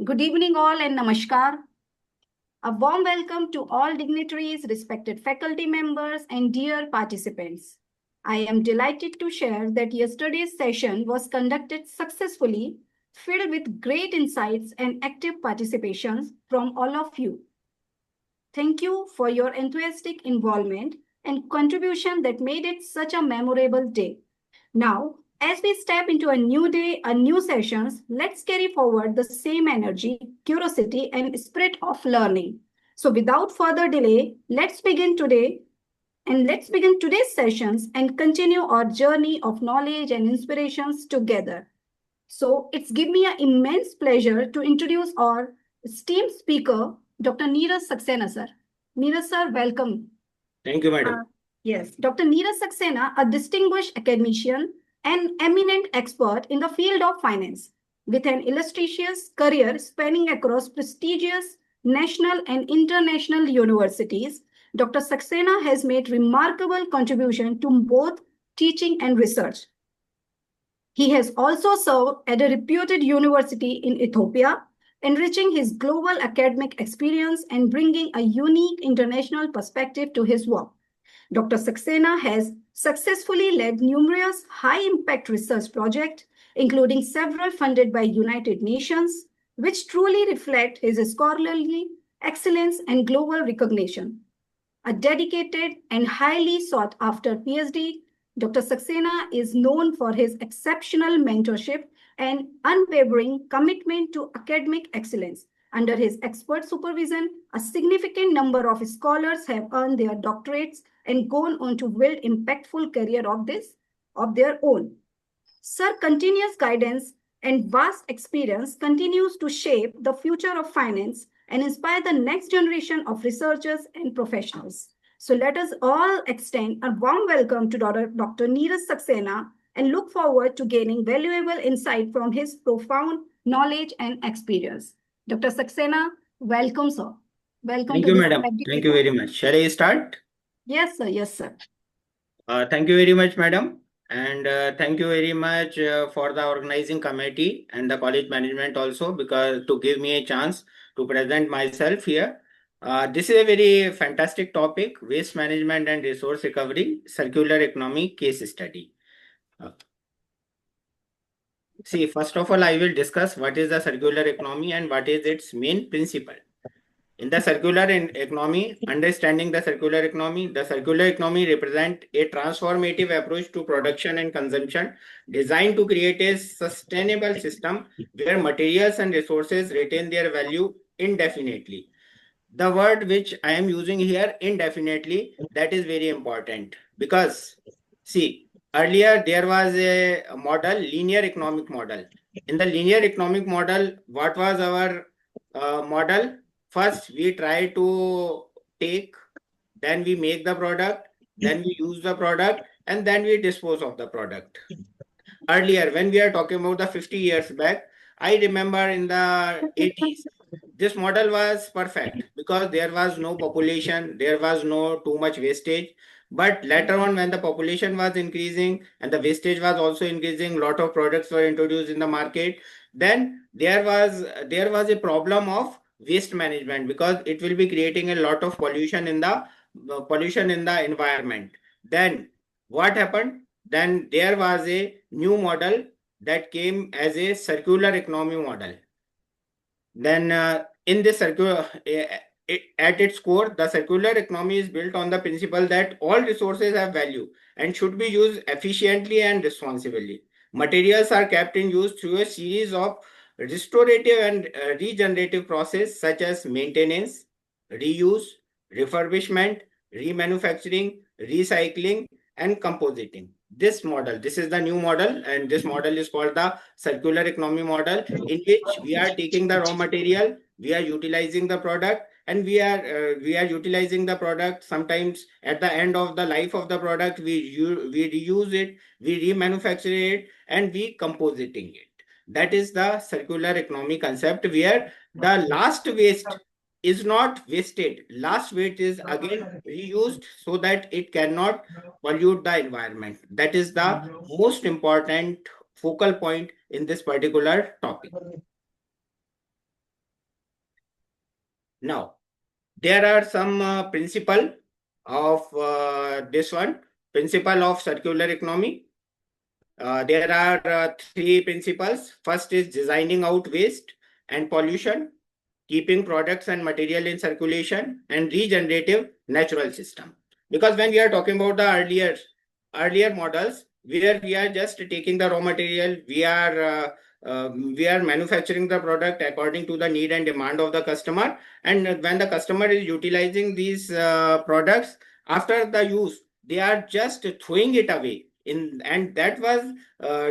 Good evening all and namaskar. A warm welcome to all dignitaries, respected faculty members and dear participants. I am delighted to share that yesterday's session was conducted successfully, filled with great insights and active participations from all of you. Thank you for your enthusiastic involvement and contribution that made it such a memorable day. Now, as we step into a new day, a new sessions, let's carry forward the same energy, curiosity, and spirit of learning. So without further delay, let's begin today's sessions and continue our journey of knowledge and inspirations together. So it's given me an immense pleasure to introduce our esteemed speaker, Dr. Neeraj Saxena, sir. Neeraj, sir, welcome. Thank you, madam. Yes, Dr. Neeraj Saxena, a distinguished academician and eminent expert in the field of finance, with an illustrious career spanning across prestigious national and international universities. Dr. Saxena has made remarkable contribution to both teaching and research. He has also served at a reputed university in Ethiopia, enriching his global academic experience and bringing a unique international perspective to his work. Dr. Saxena has successfully led numerous high-impact research projects, including several funded by United Nations, which truly reflect his scholarly excellence and global recognition. A dedicated and highly sought-after PhD, Dr. Saxena is known for his exceptional mentorship and unwavering commitment to academic excellence. Under his expert supervision, a significant number of scholars have earned their doctorates and gone on to build impactful career of their own. Sir, continuous guidance and vast experience continues to shape the future of finance and inspire the next generation of researchers and professionals. So let us all extend a warm welcome to Dr. Neeraj Saxena and look forward to gaining valuable insight from his profound knowledge and experience. Dr. Saxena, welcome, sir. Welcome. Thank you, madam. Thank you very much. Shall I start? Yes, sir. Yes, sir. Thank you very much, madam. And thank you very much for the organizing committee and the college management also, because to give me a chance to present myself here. This is a very fantastic topic: waste management and resource recovery, circular economy case study. See, first of all, I will discuss what is the circular economy and what is its main principle. In the circular economy, understanding the circular economy represents a transformative approach to production and consumption designed to create a sustainable system where materials and resources retain their value indefinitely. The word which I am using here, indefinitely, that is very important, because see, earlier there was a model, linear economic model. In the linear economic model, what was our model? First, we try to take, then we make the product, then we use the product, and then we dispose of the product. Earlier, when we are talking about the 50 years back, I remember in the 80s, this model was perfect because there was no population, there was no too much wastage. But later on, when the population was increasing and the wastage was also increasing, a lot of products were introduced in the market, then there was a problem of waste management, because it will be creating a lot of pollution in the environment. Then what happened? Then there was a new model that came as a circular economy model. Then in this circular, at its core, the circular economy is built on the principle that all resources have value and should be used efficiently and responsibly. Materials are kept in use through a series of restorative and regenerative process such as maintenance, reuse, refurbishment, remanufacturing, recycling, and compositing. This is the new model, and this model is called the circular economy model, in which we are taking the raw material, we are utilizing the product, and we are utilizing the product. Sometimes at the end of the life of the product, we reuse it, we remanufacture it, and we compositing it. That is the circular economy concept, where the last waste is not wasted. Last waste is again reused so that it cannot pollute the environment. That is the most important focal point in this particular topic. Now, there are some principle of principle of circular economy. There are three principles. First is designing out waste and pollution, keeping products and material in circulation, and regenerative natural system. Because when we are talking about the earlier models, where we are just taking the raw material, we are manufacturing the product according to the need and demand of the customer, and when the customer is utilizing these products, after the use, they are just throwing it away and that was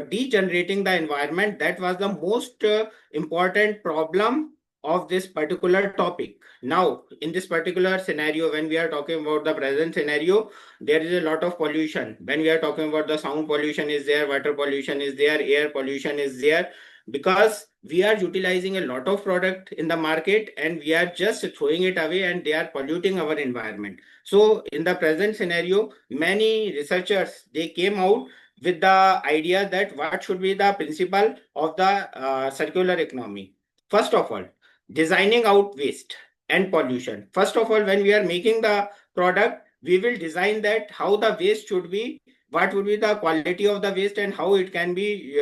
degenerating the environment. That was the most important problem of this particular topic. Now, in this particular scenario, when we are talking about the present scenario, there is a lot of pollution. When we are talking about the sound pollution is there, water pollution is there, air pollution is there, because we are utilizing a lot of product in the market and we are just throwing it away and they are polluting our environment. So in the present scenario, many researchers, they came out with the idea that what should be the principle of the circular economy. First of all, designing out waste and pollution. First of all, when we are making the product, we will design that how the waste should be, what would be the quality of the waste and how it can be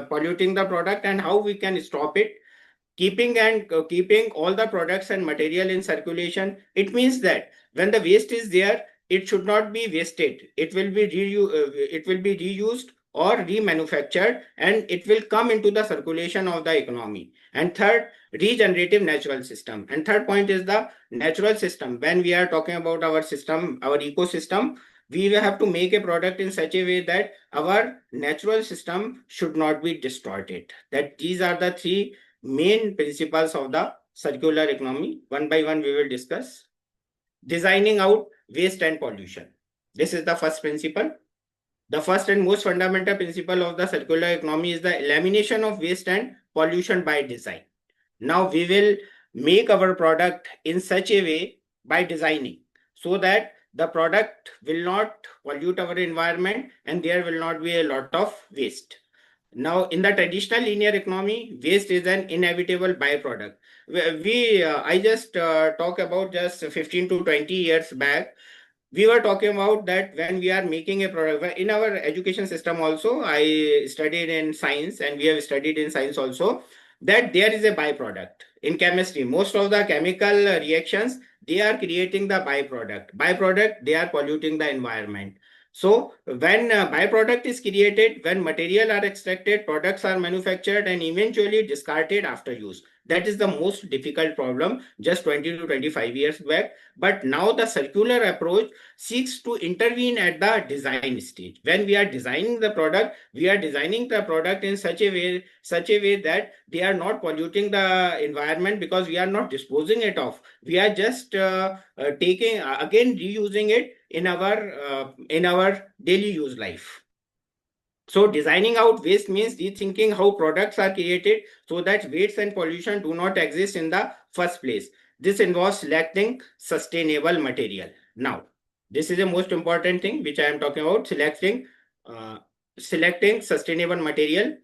polluting the product and how we can stop it. Keeping all the products and material in circulation, it means that when the waste is there, it should not be wasted. It will be reused or remanufactured and it will come into the circulation of the economy. And third, regenerative natural system. And third point is the natural system. When we are talking about our system, our ecosystem, we will have to make a product in such a way that our natural system should not be distorted. That these are the three main principles of the circular economy. One by one, we will discuss. Designing out waste and pollution. This is the first principle. The first and most fundamental principle of the circular economy is the elimination of waste and pollution by design. Now we will make our product in such a way by designing so that the product will not pollute our environment and there will not be a lot of waste. Now, in the traditional linear economy, waste is an inevitable byproduct. I just talk about just 15 to 20 years back. We were talking about that when we are making a product in our education system also. I studied in science and we have studied in science also that there is a byproduct in chemistry. Most of the chemical reactions, they are creating the byproduct, they are polluting the environment. So when byproduct is created, when material are extracted, products are manufactured and eventually discarded after use. That is the most difficult problem just 20 to 25 years back. But now the circular approach seeks to intervene at the design stage. When we are designing the product, we are designing the product in such a way that they are not polluting the environment because we are not disposing it off. We are just taking again reusing it in our daily use life. So designing out waste means rethinking how products are created so that waste and pollution do not exist in the first place. This involves selecting sustainable material. Now, this is the most important thing which I am talking about, selecting sustainable material.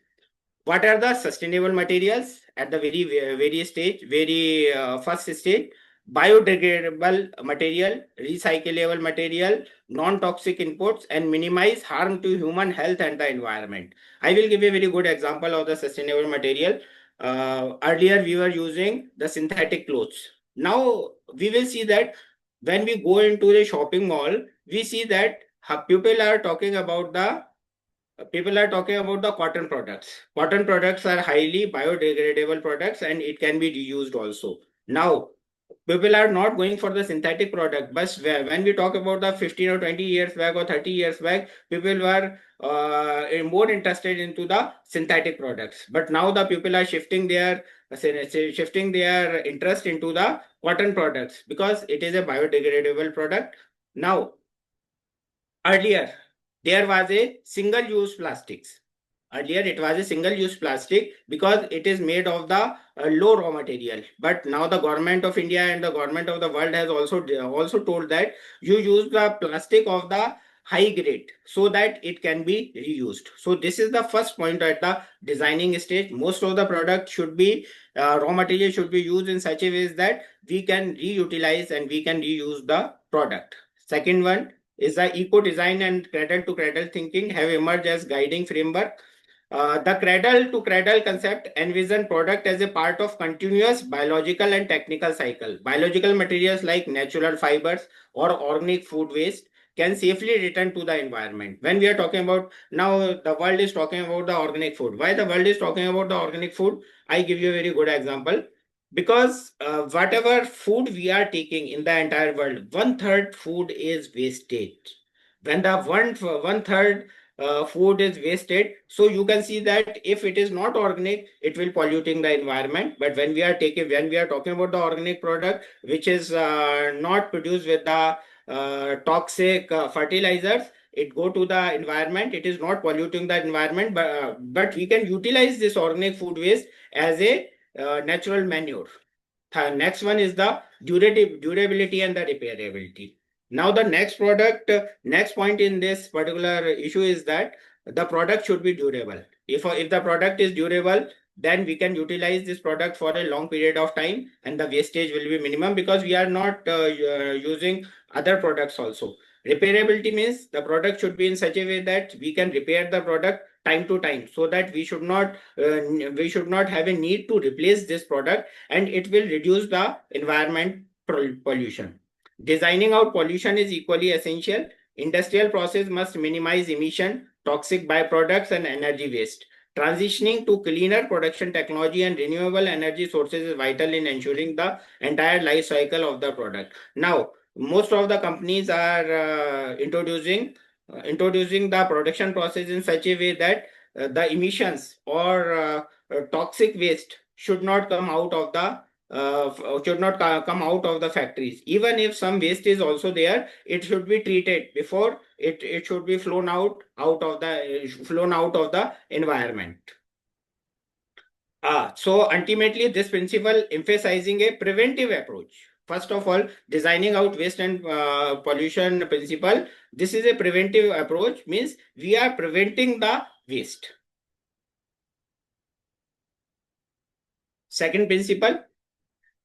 What are the sustainable materials? At the very first stage, biodegradable material, recyclable material, non-toxic inputs, and minimize harm to human health and the environment. I will give a very good example of the sustainable material. Earlier, we were using the synthetic clothes. Now, we will see that when we go into the shopping mall, we see that people are talking about the cotton products. Cotton products are highly biodegradable products and it can be reused also. Now, people are not going for the synthetic product, but when we talk about the 15 or 20 years back or 30 years back, people were more interested into the synthetic products. But now the people are shifting their interest into the cotton products because it is a biodegradable product. Now, earlier, there was a single-use plastics. Earlier, it was a single-use plastic because it is made of the low raw material. But now the government of India and the government of the world has also told that you use the plastic of the high grade so that it can be reused. So this is the first point at the designing stage. Most of the product should be raw material should be used in such a way that we can reutilize and we can reuse the product. Second one is the eco design and cradle to cradle thinking have emerged as guiding framework. The cradle to cradle concept envision product as a part of continuous biological and technical cycle. Biological materials like natural fibers or organic food waste can safely return to the environment. When we are talking about now, the world is talking about the organic food. Why the world is talking about the organic food? I give you a very good example. Because whatever food we are taking in the entire world, one third food is wasted. When the one third food is wasted, so you can see that if it is not organic, it will polluting the environment. But when we are talking about the organic product which is not produced with the toxic fertilizers, it go to the environment, it is not polluting the environment, but we can utilize this organic food waste as a natural manure. Next one is the durability and the repairability. Now the next point in this particular issue is that the product should be durable. If the product is durable, then we can utilize this product for a long period of time and the wastage will be minimum because we are not using other products also. Repairability means the product should be in such a way that we can repair the product time to time, so that we should not have a need to replace this product, and it will reduce the environment pollution. Designing out pollution is equally essential. Industrial process must minimize emission, toxic byproducts, and energy waste. Transitioning to cleaner production technology and renewable energy sources is vital in ensuring the entire life cycle of the product. Now, most of the companies are introducing the production process in such a way that the emissions or toxic waste should not come out of the come out of the factories. Even if some waste is also there, it should be treated before it should be flown out of the environment. So ultimately, this principle emphasizing a preventive approach. First of all, designing out waste and pollution principle. This is a preventive approach, means we are preventing the waste. Second principle,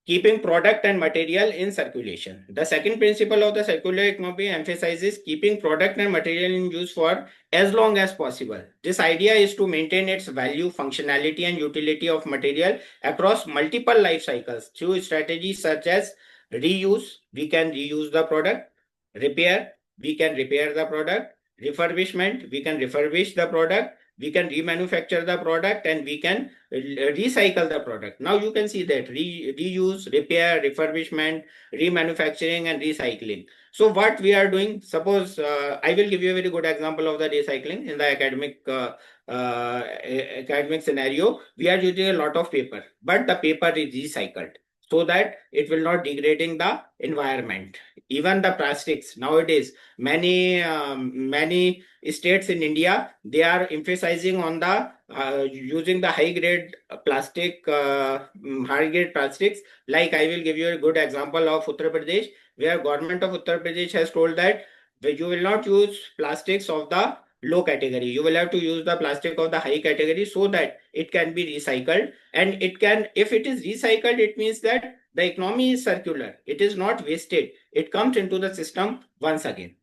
keeping product and material in circulation. The second principle of the circular economy emphasizes keeping product and material in use for as long as possible. This idea is to maintain its value, functionality, and utility of material across multiple life cycles through strategies such as reuse, we can reuse the product; repair, we can repair the product; refurbishment, we can refurbish the product; we can remanufacture the product, and we can recycle the product. Now you can see that reuse, repair, refurbishment, remanufacturing, and recycling. So what we are doing, suppose I will give you a very good example of the recycling in the academic scenario. We are using a lot of paper, but the paper is recycled so that it will not degrading the environment. Even the plastics nowadays, many states in India, they are emphasizing on the using the high grade plastics. Like I will give you a good example of Uttar Pradesh, where government of Uttar Pradesh has told that you will not use plastics of the low category. You will have to use the plastic of the high category so that it can be recycled. And it can, if it is recycled, it means that the economy is circular. It is not wasted. It comes into the system once again.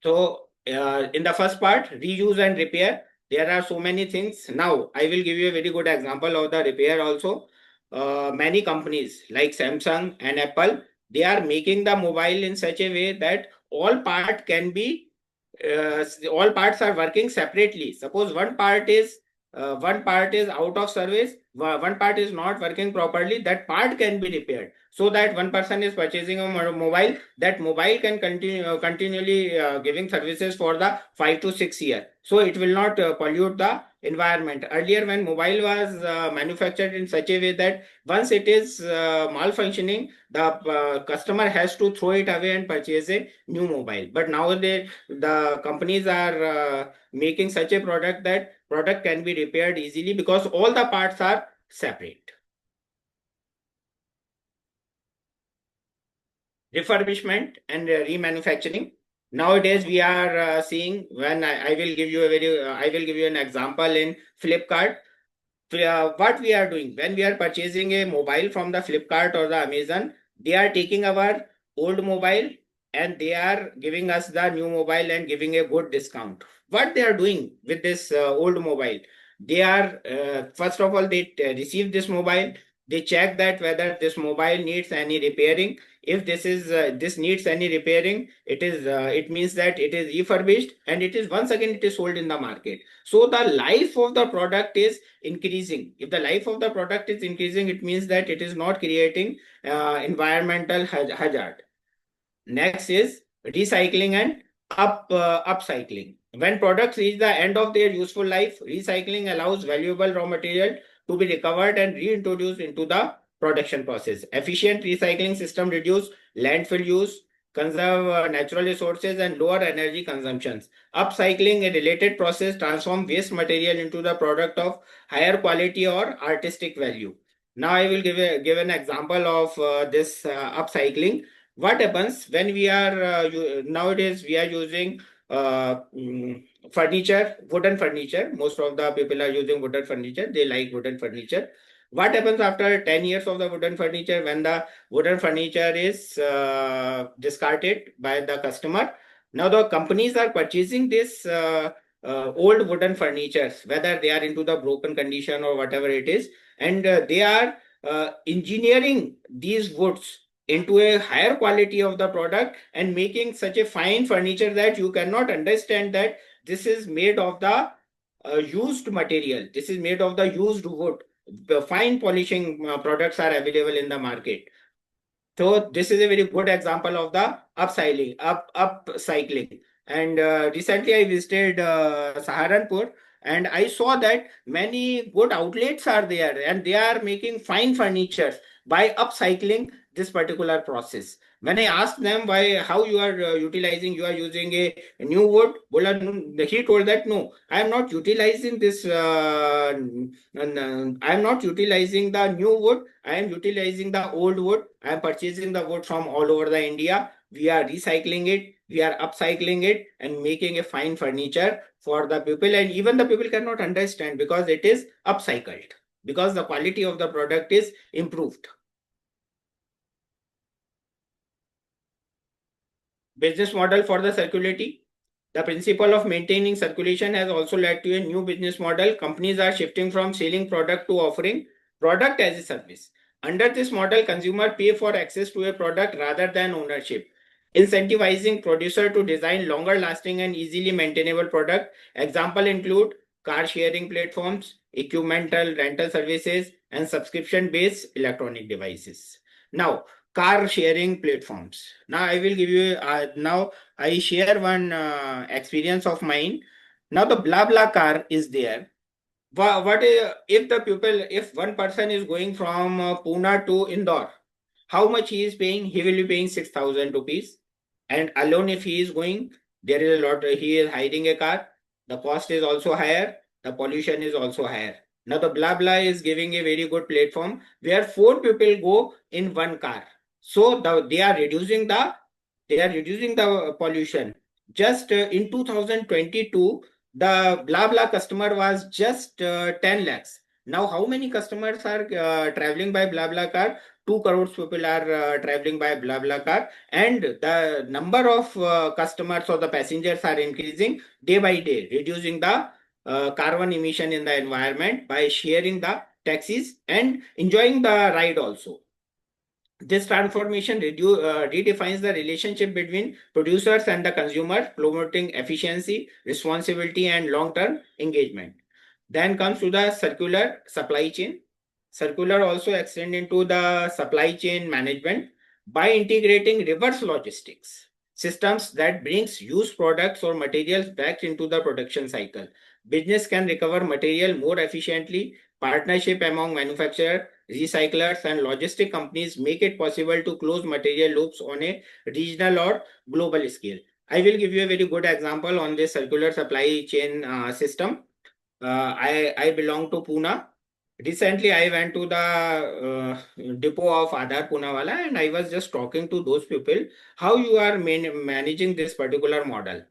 So in the first part, reuse and repair, there are so many things. Now I will give you a very good example of the repair also. Many companies like Samsung and Apple, they are making the mobile in such a way that all parts are working separately. Suppose one part is out of service, one part is not working properly, that part can be repaired. So that one person is purchasing a mobile, that mobile can continually giving services for the 5 to 6 years. So it will not pollute the environment. Earlier, when mobile was manufactured in such a way that once it is malfunctioning, the customer has to throw it away and purchase a new mobile. But nowadays, the companies are making such a product that product can be repaired easily because all the parts are separate. refurbishment and remanufacturing. Nowadays, we are seeing when I will give you a very I will give you an example in Flipkart. What we are doing when we are purchasing a mobile from the Flipkart or the Amazon, they are taking our old mobile and they are giving us the new mobile and giving a good discount. What they are doing with this old mobile? They are first of all they receive this mobile. They check that whether this mobile needs any repairing. If this needs any repairing, it means that it is refurbished and it is once again it is sold in the market. So the life of the product is increasing. If the life of the product is increasing, it means that it is not creating environmental hazard. Next is recycling and upcycling. When products reach the end of their useful life, recycling allows valuable raw material to be recovered and reintroduced into the production process. Efficient recycling system reduce landfill use, conserve natural resources, and lower energy consumptions. Upcycling, a related process, transform waste material into the product of higher quality or artistic value. Now I will give an example of this upcycling. What happens when we are nowadays we are using furniture, wooden furniture. Most of the people are using wooden furniture. They like wooden furniture. What happens after 10 years of the wooden furniture when the wooden furniture is discarded by the customer? Now the companies are purchasing this old wooden furnitures, whether they are into the broken condition or whatever it is, and they are engineering these woods into a higher quality of the product and making such a fine furniture that you cannot understand that this is made of the used material. This is made of the used wood. The fine polishing products are available in the market. So this is a very good example of the upcycling. And recently I visited Saharanpur and I saw that many good outlets are there and they are making fine furnitures by upcycling this particular process. When I asked them why, how you are you are using a new wood, he told that no, I am not utilizing this. I am not utilizing the new wood. I am utilizing the old wood. I am purchasing the wood from all over the India. We are recycling it. We are upcycling it and making a fine furniture for the people. And even the people cannot understand because it is upcycled, because the quality of the product is improved. Business model for the circularity. The principle of maintaining circulation has also led to a new business model. Companies are shifting from selling product to offering product as a service. Under this model, consumers pay for access to a product rather than ownership, incentivizing producer to design longer lasting and easily maintainable product. Example include car sharing platforms, equipmental rental services, and subscription based electronic devices. Now, car sharing platforms. Now I will give you now I share one experience of mine. Now the blah blah car is there. What is, if the people, if one person is going from Pune to Indore, how much he is paying? He will be paying 6,000 rupees. And alone if he is going, there is a lot, he is hiring a car. The cost is also higher. The pollution is also higher. Now the blah blah is giving a very good platform where four people go in one car. So they are reducing the pollution. Just in 2022, the blah blah customer was just 10 lakhs. Now, how many customers are traveling by blah blah car? 2 crores people are traveling by blah blah car, and the number of customers or the passengers are increasing day by day, reducing the carbon emission in the environment by sharing the taxis and enjoying the ride also. This transformation redefines the relationship between producers and the consumer, promoting efficiency, responsibility, and long-term engagement. Then comes to the circular supply chain. Circular also extend into the supply chain management by integrating reverse logistics systems that brings used products or materials back into the production cycle. Business can recover material more efficiently. Partnership among manufacturer, recyclers, and logistic companies make it possible to close material loops on a regional or global scale. I will give you a very good example on this circular supply chain system. I belong to Pune. recently I went to the depot of Aadhaar Poonawala, and I was just talking to those people how you are managing this particular model.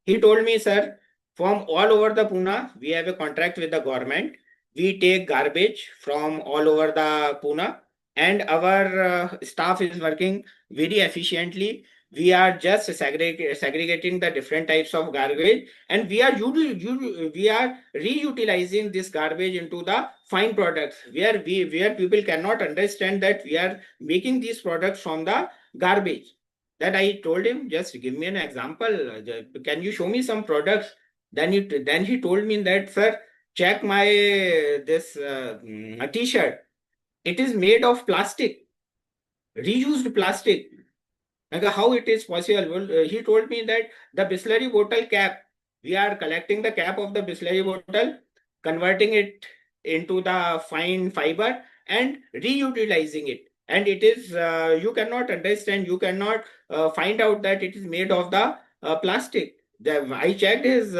He told me, sir, from all over the Pune, we have a contract with the government. We take garbage from all over the Pune, and our staff is working very efficiently. We are just segregating the different types of garbage, and we are reutilizing this garbage into the fine products, where people cannot understand that we are making these products from the garbage. That I told him, just give me an example. Can you show me some products? Then he told me that, sir, check my this t-shirt. It is made of plastic, reused plastic. Like how it is possible? Well, he told me that the Bisleri bottle cap, we are collecting the cap of the Bisleri bottle, converting it into the fine fiber and reutilizing it. And it is, you cannot understand, you cannot find out that it is made of the plastic. I checked his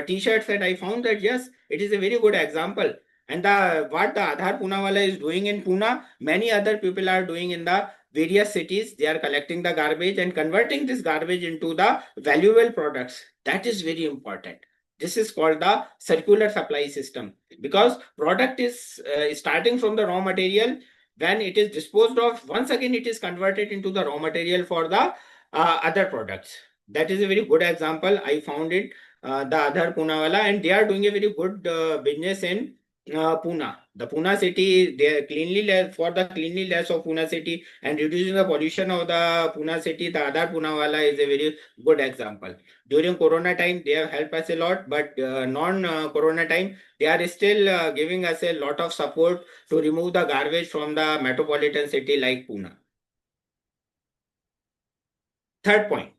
t-shirts and I found that yes, it is a very good example. And what the Aadhaar Poonawala is doing in Pune, many other people are doing in the various cities. They are collecting the garbage and converting this garbage into the valuable products. That is very important. This is called the circular supply system, because product is starting from the raw material. When it is disposed of, once again it is converted into the raw material for the other products. That is a very good example. I found it, the Aadhaar Poonawala, and they are doing a very good business in Pune. The Pune city, they cleanliness, for the cleanliness of Pune city and reducing the pollution of the Pune city, the Aadhaar Poonawala is a very good example. During Corona time, they have helped us a lot, but non-Corona time, they are still giving us a lot of support to remove the garbage from the metropolitan city like Pune. Third point.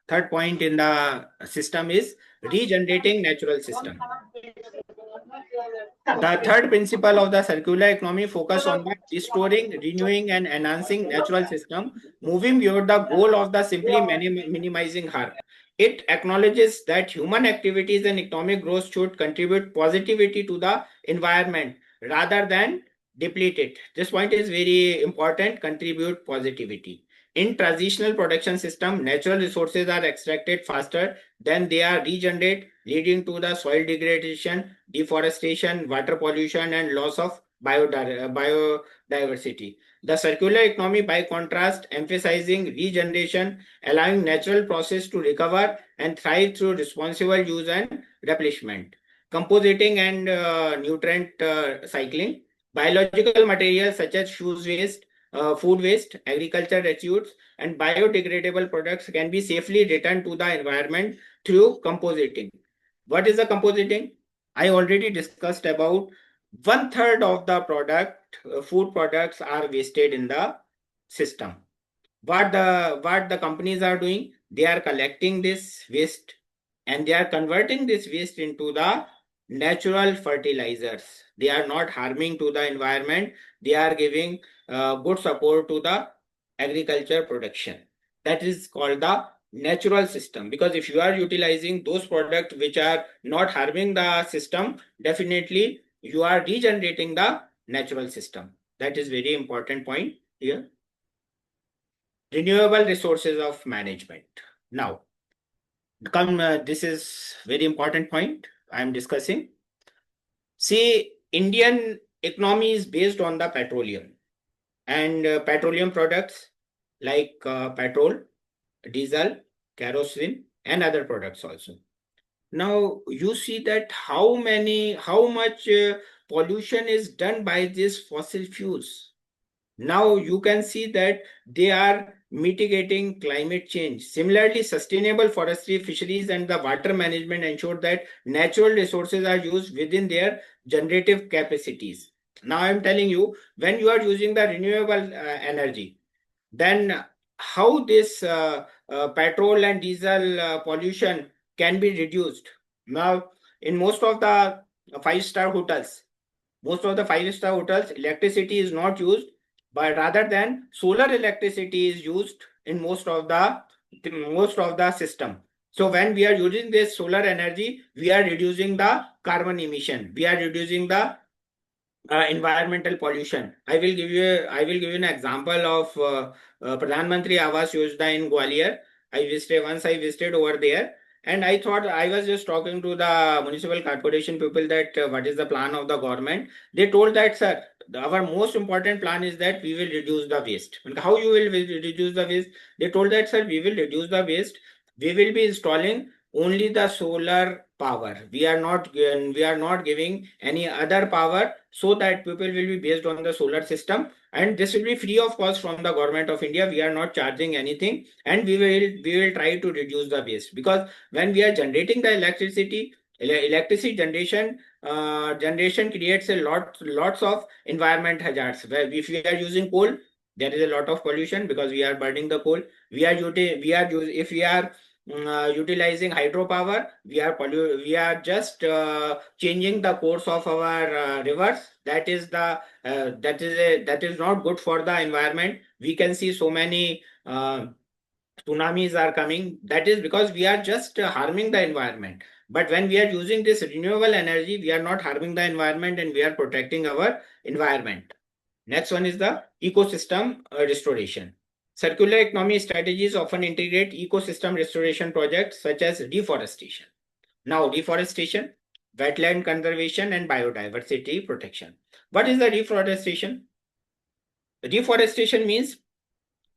Third point in the system is regenerating natural system. The third principle of the circular economy focus on the restoring, renewing, and enhancing natural system, moving beyond the goal of the simply minimizing harm. It acknowledges that human activities and economic growth should contribute positivity to the environment rather than deplete it. This point is very important. Contribute positivity. In traditional production system, natural resources are extracted faster than they are regenerated, leading to the soil degradation, deforestation, water pollution, and loss of biodiversity. The circular economy, by contrast, emphasizing regeneration, allowing natural process to recover and thrive through responsible use and replenishment. Compositing and nutrient cycling. Biological materials such as shoes waste, food waste, agriculture residues, and biodegradable products can be safely returned to the environment through compositing. What is the compositing? I already discussed about 1/3 of the food products are wasted in the system. What the companies are doing? They are collecting this waste and they are converting this waste into the natural fertilizers. They are not harming to the environment. They are giving good support to the agriculture production. That is called the natural system, because if you are utilizing those products which are not harming the system, definitely you are regenerating the natural system. That is very important point here. Renewable resources of management. Now, this is very important point I am discussing. See, Indian economy is based on the petroleum and petroleum products like petrol, diesel, kerosene, and other products also. Now you see that how much pollution is done by these fossil fuels. Now you can see that they are mitigating climate change. Similarly, sustainable forestry, fisheries, and the water management ensure that natural resources are used within their generative capacities. Now I am telling you, when you are using the renewable energy, then how this petrol and diesel pollution can be reduced. Now, in most of the five-star hotels, electricity is not used, but rather than solar electricity is used in most of the system. So when we are using this solar energy, we are reducing the carbon emission. We are reducing the environmental pollution. I will give you an example of Pradhan Mantri Awas Yojana in Gwalior. I visited over there, and I thought I was just talking to the municipal corporation people that what is the plan of the government. They told that, sir, our most important plan is that we will reduce the waste. And how you will reduce the waste? They told that, sir, we will reduce the waste. We will be installing only the solar power. We are not giving any other power, so that people will be based on the solar system, and this will be free of cost from the government of India. We are not charging anything, and we will try to reduce the waste, because when we are generating the electricity generation creates a lots of environment hazards. Where if we are using coal, there is a lot of pollution because we are burning the coal. If we are utilizing hydropower, we are just changing the course of our rivers. That is not good for the environment. We can see so many tsunamis are coming. That is because we are just harming the environment. But when we are using this renewable energy, we are not harming the environment, and we are protecting our environment. Next one is the ecosystem restoration. Circular economy strategies often integrate ecosystem restoration projects such as deforestation. Now, deforestation, wetland conservation, and biodiversity protection. What is the deforestation? The deforestation means,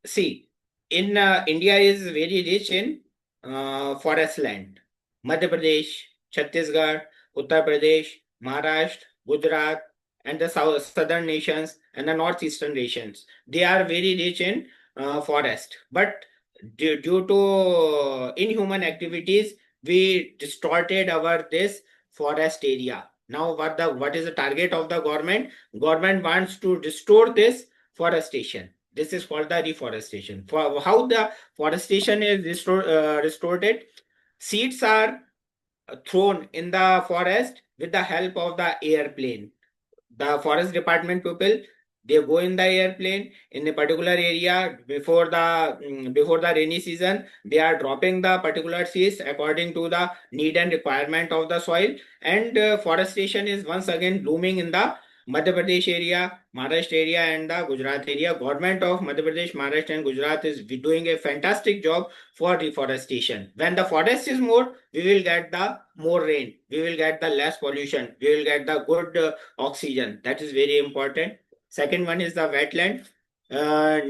see, in India is very rich in forest land. Madhya Pradesh, Chhattisgarh, Uttar Pradesh, Maharashtra, Gujarat, and the southern nations and the northeastern nations. They are very rich in forest. But due to inhuman activities, we distorted our this forest area. Now, what is the target of the government? Government wants to restore this forestation. This is called the reforestation. For how the forestation is restored, seeds are thrown in the forest with the help of the airplane. The forest department people, they go in the airplane in a particular area before the rainy season. They are dropping the particular seeds according to the need and requirement of the soil, and forestation is once again blooming in the Madhya Pradesh area, Maharashtra area, and the Gujarat area. Government of Madhya Pradesh, Maharashtra, and Gujarat is doing a fantastic job for reforestation. When the forest is more, we will get the more rain, we will get the less pollution, we will get the good oxygen. That is very important. Second one is the wetland.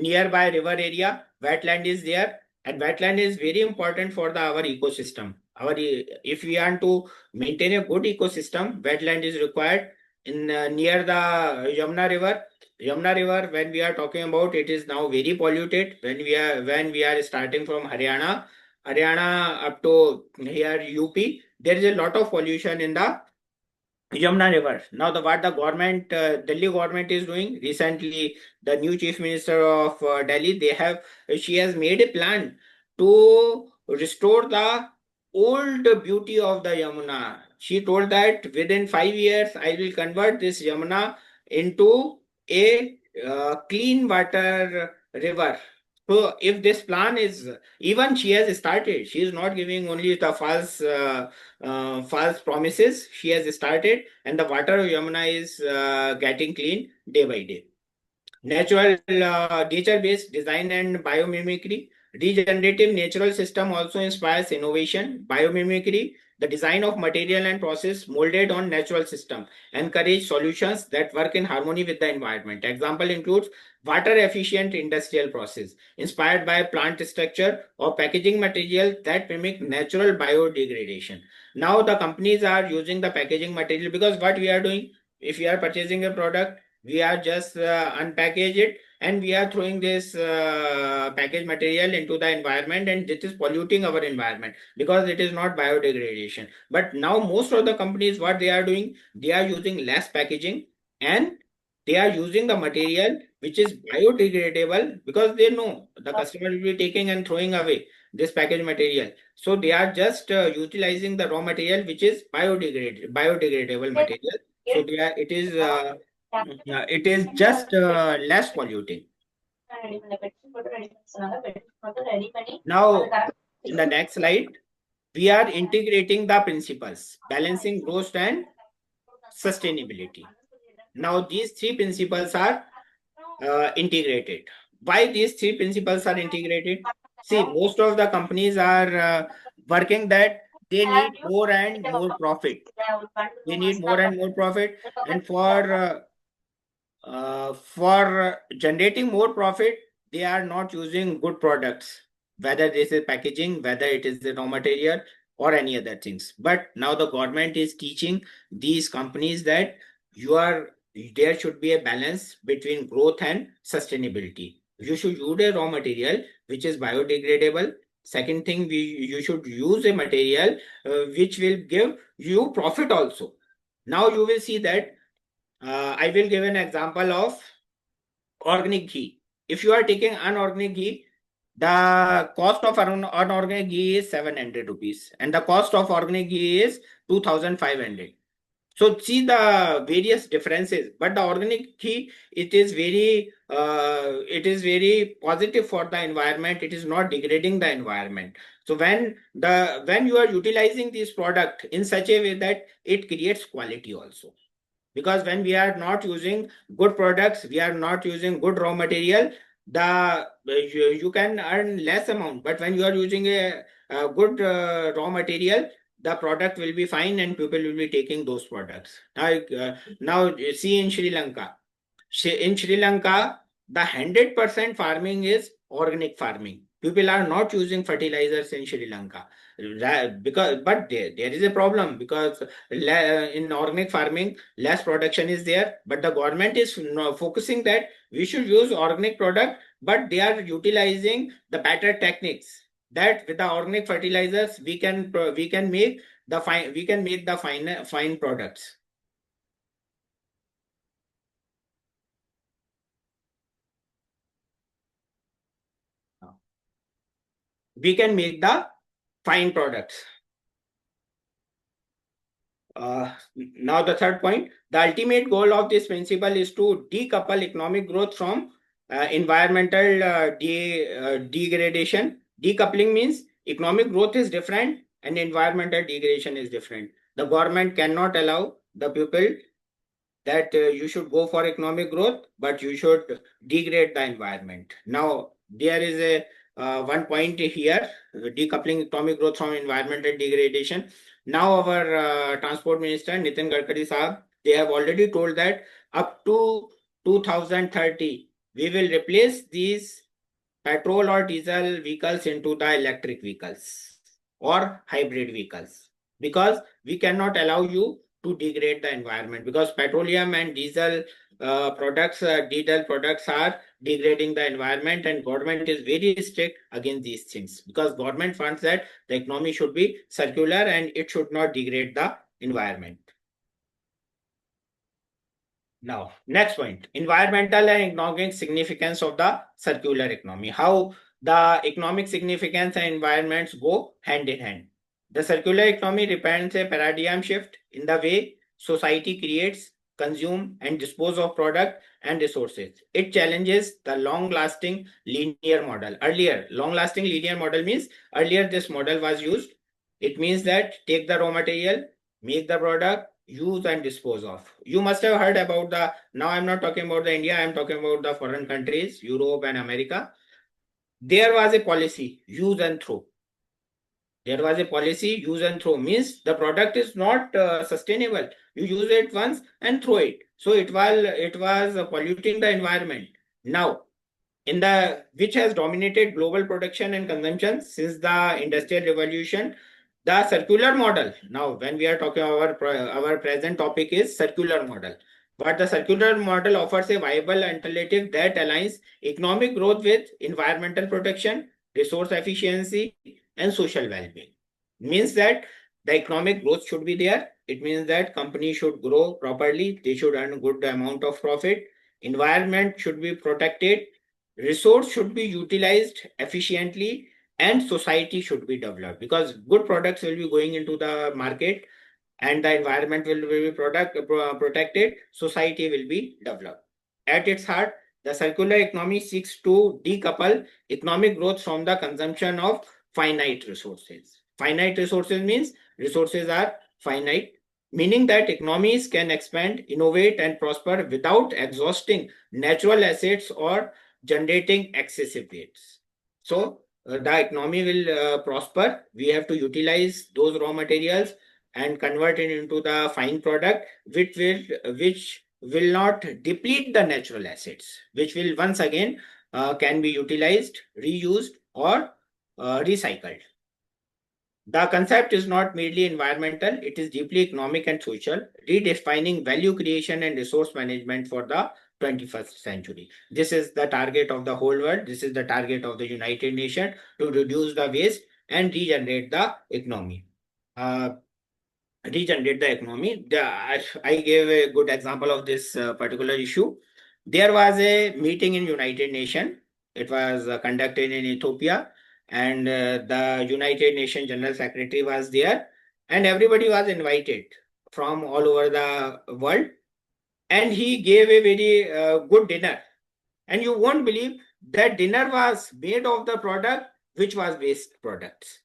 Nearby river area, wetland is there, and wetland is very important for our ecosystem. If we want to maintain a good ecosystem, wetland is required. In near the Yamuna River, when we are talking about, it is now very polluted. When we are starting from Haryana up to here UP, there is a lot of pollution in the Yamuna River. Now, what the government, Delhi government is doing recently, the new chief minister of Delhi, she has made a plan to restore the old beauty of the Yamuna. She told that within 5 years, I will convert this Yamuna into a clean water river. So, if this plan is, even she has started, she is not giving only the false promises. She has started, and the water of Yamuna is getting clean day by day. Nature-based design and biomimicry. Regenerative natural system also inspires innovation. Biomimicry, the design of material and process molded on natural system, encourage solutions that work in harmony with the environment. Example includes water efficient industrial process inspired by plant structure or packaging material that mimic natural biodegradation. Now the companies are using the packaging material, because what we are doing, if we are purchasing a product, we are just unpackage it, and we are throwing this package material into the environment, and it is polluting our environment because it is not biodegradation. But now most of the companies, what they are doing, they are using less packaging, and they are using the material which is biodegradable, because they know the customer will be taking and throwing away this package material. So they are just utilizing the raw material which is biodegradable material. So it is just less polluting. Now, in the next slide, we are integrating the principles, balancing growth and sustainability. Now these three principles are integrated. Why these three principles are integrated? See, most of the companies are working that they need more and more profit. They need more and more profit, and for generating more profit, they are not using good products, whether this is packaging, whether it is the raw material or any other things. But now the government is teaching these companies that you are there should be a balance between growth and sustainability. You should use a raw material which is biodegradable. Second thing, you should use a material which will give you profit also. Now you will see that I will give an example of organic ghee. If you are taking unorganic ghee, the cost of unorganic ghee is 700 rupees and the cost of organic ghee is 2500. So see the various differences, but the organic ghee, it is very positive for the environment. It is not degrading the environment. So when you are utilizing this product in such a way that it creates quality also, because when we are not using good products, we are not using good raw material, you can earn less amount, but when you are using a good raw material, the product will be fine and people will be taking those products. Now see in Sri Lanka, in Sri Lanka, the 100% farming is organic farming. People are not using fertilizers in Sri Lanka. Because but there is a problem, because in organic farming less production is there, but the government is focusing that we should use organic product, but they are utilizing the better techniques, that with the organic fertilizers we can make the fine products. We can make the fine products. Now the third point, the ultimate goal of this principle is to decouple economic growth from environmental degradation. Decoupling means economic growth is different and environmental degradation is different. The government cannot allow the people that you should go for economic growth, but you should degrade the environment. Now, there is a one point here, decoupling economic growth from environmental degradation. Now, our Transport Minister, Nitin Gadkari Saab, they have already told that up to 2030, we will replace these petrol or diesel vehicles into the electric vehicles or hybrid vehicles, because we cannot allow you to degrade the environment, because petroleum and diesel products are degrading the environment, and government is very strict against these things, because government wants that the economy should be circular and it should not degrade the environment. Now, next point, environmental and economic significance of the circular economy. How the economic significance and environments go hand in hand. The circular economy represents a paradigm shift in the way society creates, consume, and dispose of product and resources. It challenges the long-lasting linear model. Earlier, long-lasting linear model means earlier this model was used. It means that take the raw material, make the product, use and dispose of. You must have heard about the, now I'm not talking about the India, I'm talking about the foreign countries, Europe and America. There was a policy, use and throw. There was a policy, use and throw means the product is not sustainable. You use it once and throw it. So it was polluting the environment. Now, in the which has dominated global production and consumption since the industrial revolution, the circular model. Now when we are talking, our present topic is circular model, but the circular model offers a viable alternative that aligns economic growth with environmental protection, resource efficiency and social well-being. Means that the economic growth should be there. It means that companies should grow properly, they should earn a good amount of profit, environment should be protected, resource should be utilized efficiently, and society should be developed, because good products will be going into the market and the environment will be protected, society will be developed. At its heart, the circular economy seeks to decouple economic growth from the consumption of finite resources. Finite resources means resources are finite. meaning that economies can expand, innovate, and prosper without exhausting natural assets or generating excessive waste. So, the economy will prosper. We have to utilize those raw materials and convert it into the fine product, which will not deplete the natural assets, which will once again can be utilized, reused, or recycled. The concept is not merely environmental, it is deeply economic and social, redefining value creation and resource management for the 21st century. This is the target of the whole world. This is the target of the United Nations to reduce the waste and regenerate the economy. Uh, Regenerate the economy. I gave a good example of this particular issue. There was a meeting in United Nations. It was conducted in Ethiopia, and the United Nations General Secretary was there, and everybody was invited from all over the world. And he gave a very good dinner. And you won't believe that dinner was made of the product which was waste products.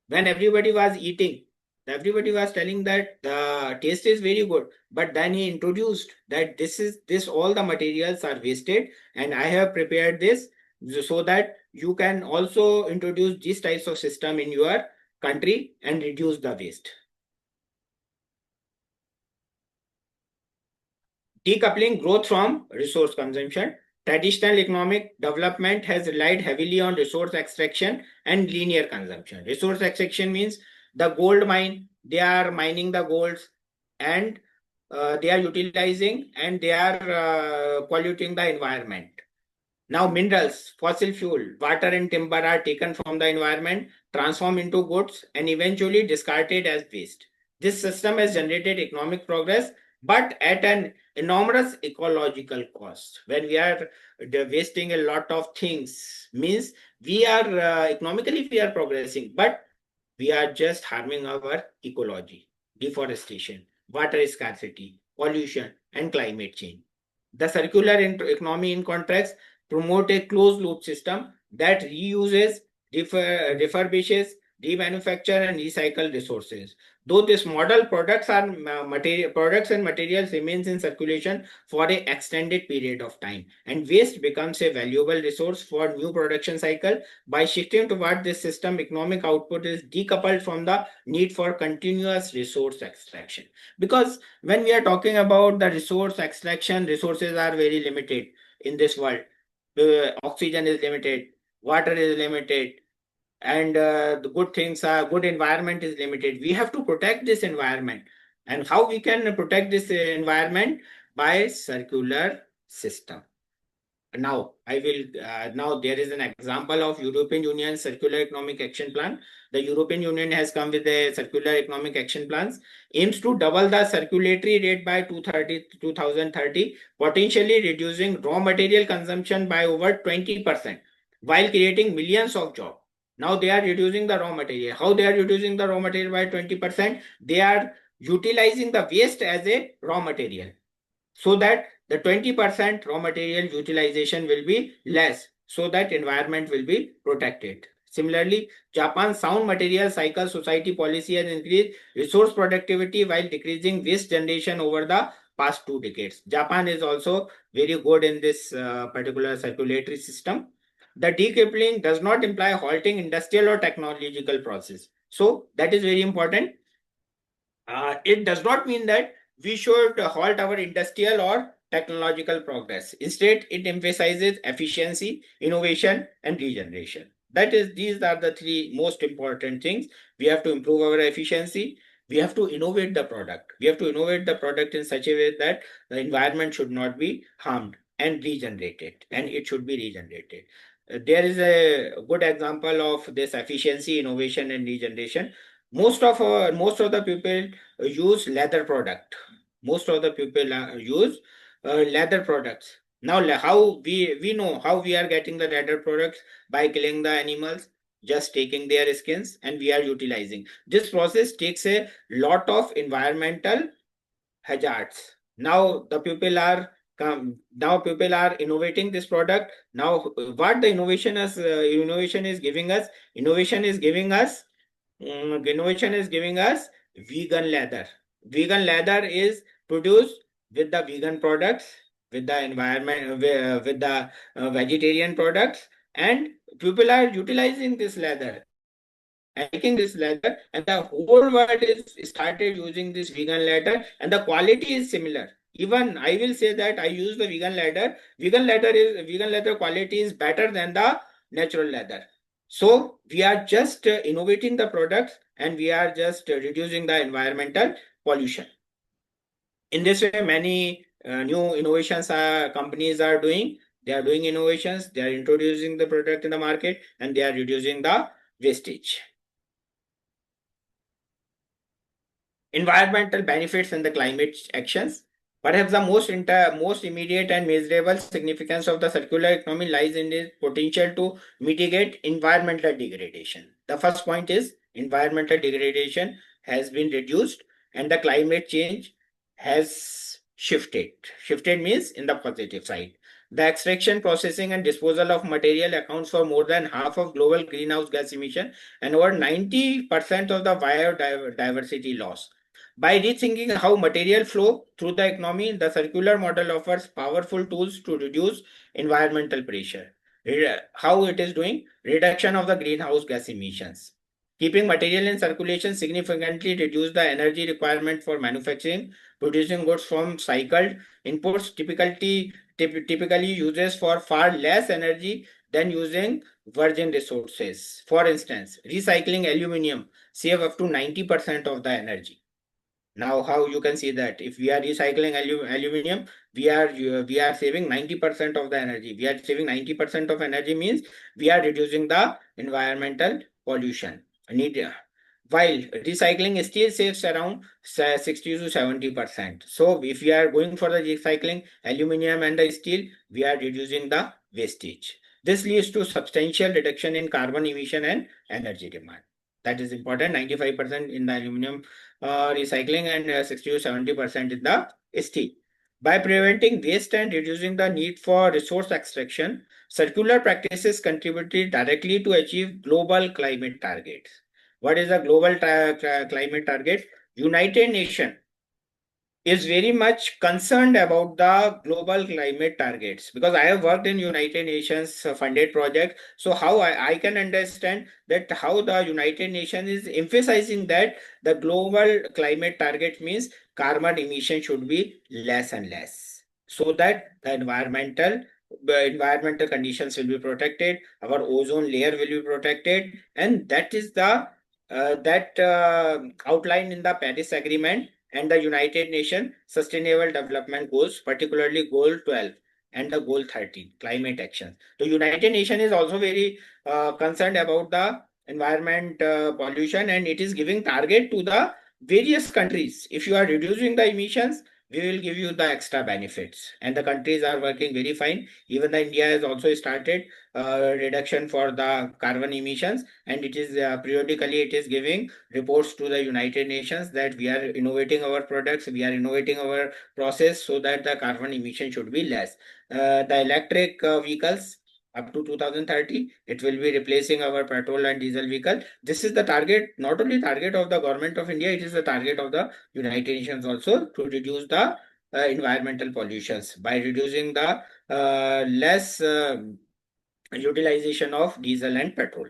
When everybody was eating, everybody was telling that the taste is very good, but then he introduced that this all the materials are wasted, and I have prepared this so that you can also introduce these types of system in your country and reduce the waste. Decoupling growth from resource consumption. Traditional economic development has relied heavily on resource extraction and linear consumption. Resource extraction means the gold mine, they are mining the golds, and they are utilizing, and they are polluting the environment. Now, minerals, fossil fuel, water, and timber are taken from the environment, transformed into goods, and eventually discarded as waste. This system has generated economic progress, but at an enormous ecological cost. When we are wasting a lot of things, means we are economically we are progressing, but we are just harming our ecology, deforestation, water scarcity, pollution, and climate change. The circular economy, in contrast, promote a closed loop system that reuses, refurbishes, remanufacture, and recycle resources. Though this model, products and materials remains in circulation for an extended period of time, and waste becomes a valuable resource for new production cycle. By shifting toward this system, economic output is decoupled from the need for continuous resource extraction. Because when we are talking about the resource extraction, resources are very limited in this world. Oxygen is limited, water is limited, and the good things are good, environment is limited. We have to protect this environment. And how we can protect this environment? By circular system. Now there is an example of European Union Circular Economic Action Plan. The European Union has come with a circular economic action plans, aims to double the circulatory rate by 2030, potentially reducing raw material consumption by over 20%, while creating millions of jobs. Now they are reducing the raw material. How they are reducing the raw material by 20%? They are utilizing the waste as a raw material, so that the 20% raw material utilization will be less, so that environment will be protected. Similarly, Japan's sound material cycle society policy has increased resource productivity while decreasing waste generation over the past 2 decades. Japan is also very good in this particular circulatory system. The decoupling does not imply halting industrial or technological process. So that is very important. It does not mean that we should halt our industrial or technological progress. Instead, it emphasizes efficiency, innovation, and regeneration. These are the three most important things. We have to improve our efficiency. We have to innovate the product. We have to innovate the product in such a way that the environment should not be harmed and regenerated, and it should be regenerated. There is a good example of this efficiency, innovation, and regeneration. Most of the people use leather product. Most of the people use leather products. Now, how we know how we are getting the leather products? By killing the animals, just taking their skins, and we are utilizing. This process takes a lot of environmental hazards. Now people are innovating this product. Now, what the innovation is giving us? Innovation is giving us vegan leather. vegan leather is produced with the vegan products, with the environment, with the vegetarian products, and people are utilizing this leather and liking this leather, and the whole world is started using this vegan leather, and the quality is similar. Even I will say that I use the vegan leather. Vegan leather quality is better than the natural leather. So we are just innovating the products, and we are just reducing the environmental pollution. In this way, many new innovations companies are doing. They are doing innovations. They are introducing the product in the market, and they are reducing the wastage. Environmental benefits and the climate actions. Perhaps the most immediate and measurable significance of the circular economy lies in its potential to mitigate environmental degradation. The first point is environmental degradation has been reduced, and the climate change has shifted. Shifted means in the positive side. The extraction, processing, and disposal of material accounts for more than half of global greenhouse gas emission and over 90% of the biodiversity loss. By rethinking how material flow through the economy, the circular model offers powerful tools to reduce environmental pressure. How it is doing? Reduction of the greenhouse gas emissions. Keeping material in circulation significantly reduce the energy requirement for manufacturing. Producing goods from cycled inputs typically uses for far less energy than using virgin resources. For instance, recycling aluminium save up to 90% of the energy. Now, how you can see that if we are recycling aluminum, we are saving 90% of the energy. We are saving 90% of energy means we are reducing the environmental pollution. While recycling still saves around 60 to 70%. So if we are going for the recycling aluminum and the steel, we are reducing the wastage. This leads to substantial reduction in carbon emission and energy demand. That is important. 95% in the aluminum recycling and 60 to 70% in the steel. By preventing waste and reducing the need for resource extraction, circular practices contributed directly to achieve global climate targets. What is the global climate target? United Nations is very much concerned about the global climate targets, because I have worked in United Nations funded project. So how I can understand that how the United Nations is emphasizing that the global climate target means carbon emission should be less and less, so that the environmental conditions will be protected, our ozone layer will be protected, and that is the outlined in the Paris Agreement and the United Nations Sustainable Development Goals, particularly Goal 12 and the Goal 13, climate action. The United Nations is also very concerned about the environment pollution, and it is giving target to the various countries. If you are reducing the emissions, we will give you the extra benefits, and the countries are working very fine. Even the India has also started reduction for the carbon emissions, and it is periodically it is giving reports to the United Nations that we are innovating our products, we are innovating our process so that the carbon emission should be less. The electric vehicles up to 2030, it will be replacing our petrol and diesel vehicle. This is the target, not only target of the government of India, it is the target of the United Nations also, to reduce the environmental pollutions by reducing the less utilization of diesel and petrol.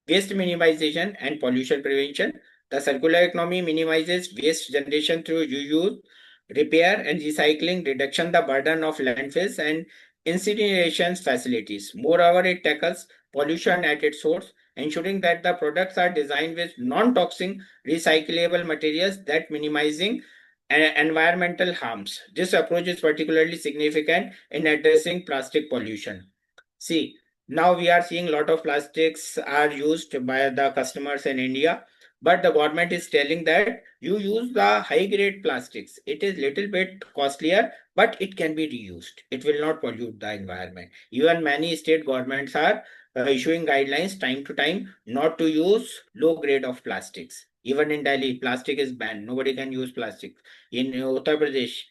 Waste minimization and pollution prevention. The circular economy minimizes waste generation through reuse, repair, and recycling, reduction the burden of landfills and incineration facilities. Moreover, it tackles pollution at its source, ensuring that the products are designed with non-toxic recyclable materials that minimizing environmental harms. This approach is particularly significant in addressing plastic pollution. See, now we are seeing a lot of plastics are used by the customers in India, but the government is telling that you use the high grade plastics. It is little bit costlier, but it can be reused. It will not pollute the environment. Even many state governments are issuing guidelines time to time not to use low grade of plastics. Even in Delhi, plastic is banned. Nobody can use plastic. In Uttar Pradesh,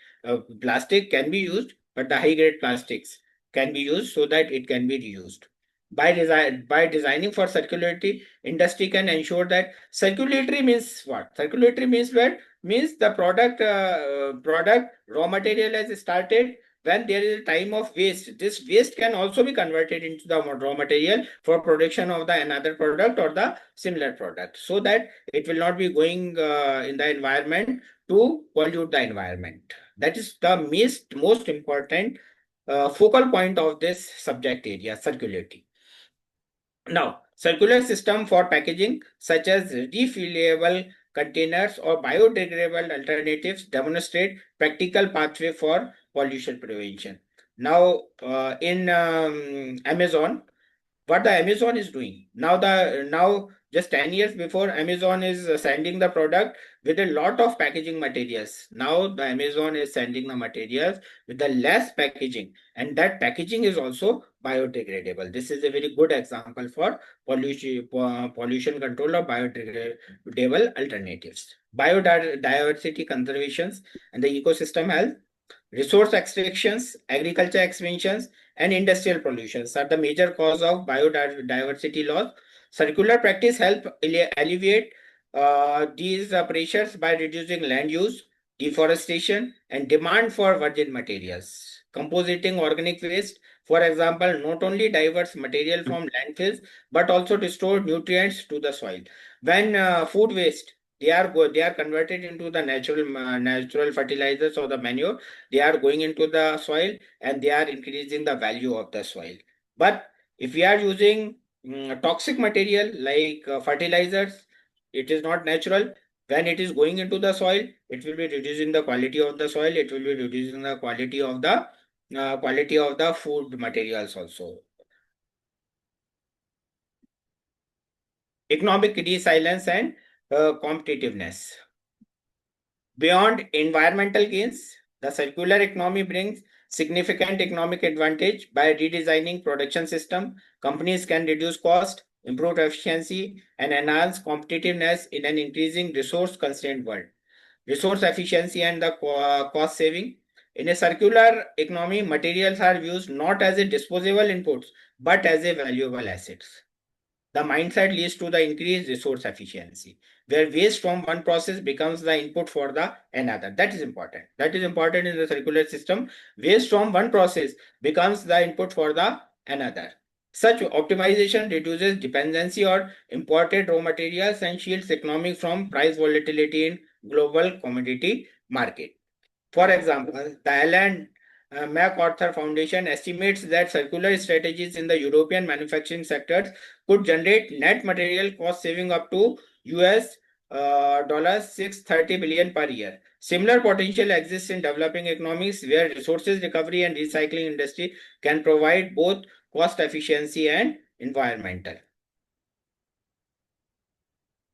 plastic can be used, but the high grade plastics can be used so that it can be reused. By designing for circularity, industry can ensure that circularity means what? Circularity means what? Means the product raw material has started when there is a time of waste. This waste can also be converted into the raw material for production of the another product or the similar product, so that it will not be going in the environment to pollute the environment. That is the most important focal point of this subject area, circularity. Now, circular system for packaging such as refillable containers or biodegradable alternatives demonstrate practical pathway for pollution prevention. Now, in Amazon, what the Amazon is doing now, just 10 years before, Amazon is sending the product with a lot of packaging materials. Now the Amazon is sending the materials with the less packaging, and that packaging is also biodegradable. This is a very good example for pollution control or biodegradable alternatives. Biodiversity conservations and the ecosystem health. Resource extractions, agriculture expansions, and industrial pollutions are the major cause of biodiversity loss. Circular practice help alleviate these pressures by reducing land use, deforestation, and demand for virgin materials. Compositing organic waste, for example, not only diverts material from landfills but also restore nutrients to the soil. When food waste, they are converted into the natural fertilizers or the manure. They are going into the soil and they are increasing the value of the soil. But if we are using toxic material like fertilizers, it is not natural. When it is going into the soil, it will be reducing the quality of the soil. It will be reducing the quality of the food materials also. Economic resilience and competitiveness. Beyond environmental gains, the circular economy brings significant economic advantage. By redesigning production system, companies can reduce cost, improve efficiency, and enhance competitiveness in an increasing resource-constrained world. Resource efficiency and the cost saving. In a circular economy, materials are used not as a disposable inputs, but as a valuable assets. The mindset leads to the increased resource efficiency, where waste from one process becomes the input for the another. That is important. That is important in the circular system. Waste from one process becomes the input for the another. Such optimization reduces dependency on imported raw materials and shields economy from price volatility in global commodity market. For example, the Alan MacArthur Foundation estimates that circular strategies in the European manufacturing sectors could generate net material cost saving up to US $630 billion per year. Similar potential exists in developing economies where resources recovery and recycling industry can provide both cost efficiency and environmental.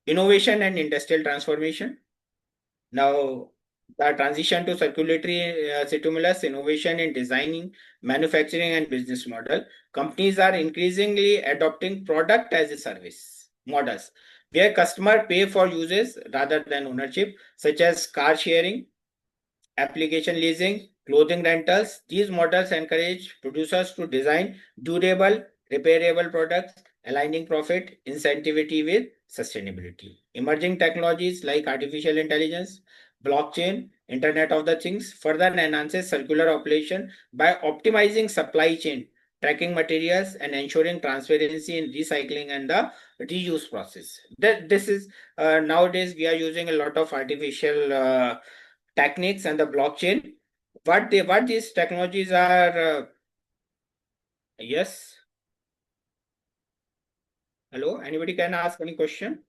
Innovation and industrial transformation. Now, the transition to circularity stimulus innovation in designing, manufacturing, and business model. Companies are increasingly adopting product as a service models where customer pay for uses rather than ownership, such as car sharing, application leasing, clothing rentals. These models encourage producers to design durable, repairable products, aligning profit incentivity with sustainability. Emerging technologies like artificial intelligence, blockchain, Internet of the Things further enhances circular operation by optimizing supply chain, tracking materials, and ensuring transparency in recycling and the reuse process. This is nowadays we are using a lot of artificial techniques and the blockchain. What these technologies are? Yes. Hello. Anybody can ask any question?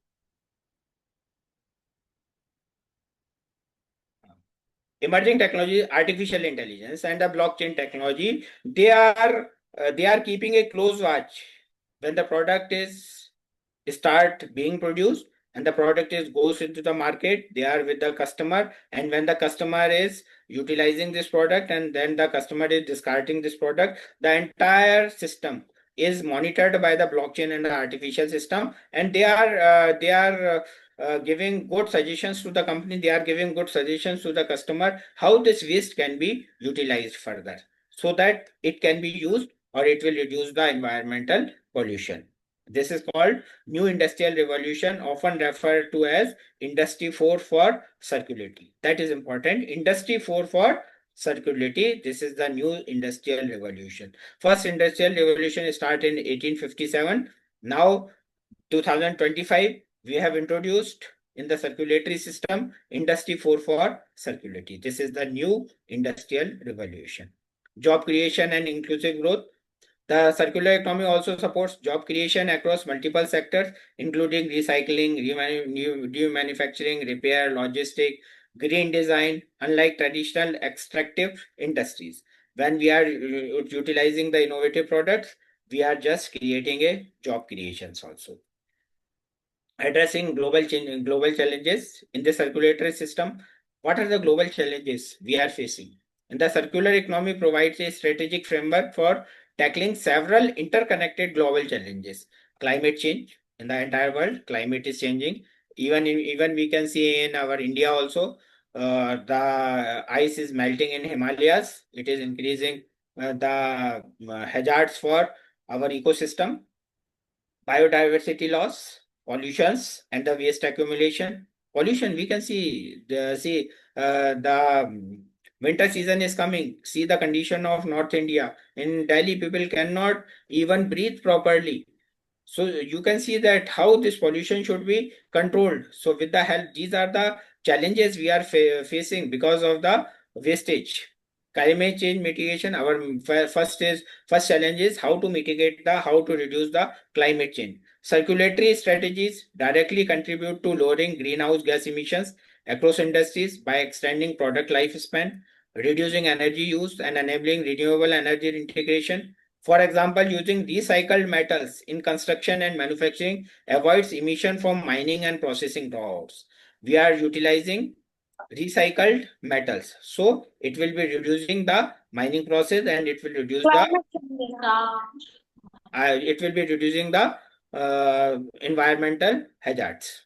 Emerging technology, artificial intelligence, and the blockchain technology. They are keeping a close watch when the product is start being produced and the product is goes into the market. They are with the customer, and when the customer is utilizing this product and then the customer is discarding this product, the entire system is monitored by the blockchain and the artificial system, and they are giving good suggestions to the company. They are giving good suggestions to the customer how this waste can be utilized further so that it can be used or it will reduce the environmental pollution. This is called New Industrial Revolution, often referred to as Industry 4 for circularity. That is important. Industry 4 for circularity. This is the new industrial revolution. First industrial revolution started in 1857. Now 2025, we have introduced in the circulatory system Industry 4 for circularity. This is the new industrial revolution. Job creation and inclusive growth. The circular economy also supports job creation across multiple sectors, including recycling, new manufacturing, repair, logistics, green design, unlike traditional extractive industries. When we are utilizing the innovative products, we are just creating a job creations also. Addressing global challenges in the circulatory system. What are the global challenges we are facing? And the circular economy provides a strategic framework for tackling several interconnected global challenges. Climate change in the entire world, climate is changing. Even we can see in our India also, the ice is melting in Himalayas. It is increasing the hazards for our ecosystem. Biodiversity loss, pollutions, and the waste accumulation. Pollution, we can see the winter season is coming. See the condition of North India. In Delhi, people cannot even breathe properly. So you can see that how this pollution should be controlled. So with the help, these are the challenges we are facing because of the wastage. Climate change mitigation. Our first challenge is how to mitigate how to reduce the climate change. Circulatory strategies directly contribute to lowering greenhouse gas emissions across industries by extending product lifespan, reducing energy use, and enabling renewable energy integration. For example, using recycled metals in construction and manufacturing avoids emission from mining and processing raws. We are utilizing recycled metals, so it will be reducing the mining process and it will reduce the environmental hazards.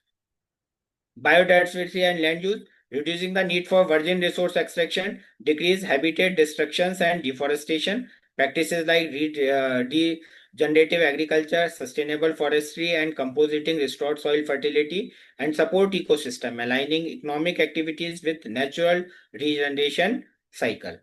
Biodiversity and land use, reducing the need for virgin resource extraction, decrease habitat destructions and deforestation. Practices like regenerative agriculture, sustainable forestry, and compositing restore soil fertility and support ecosystem, aligning economic activities with natural regeneration cycle.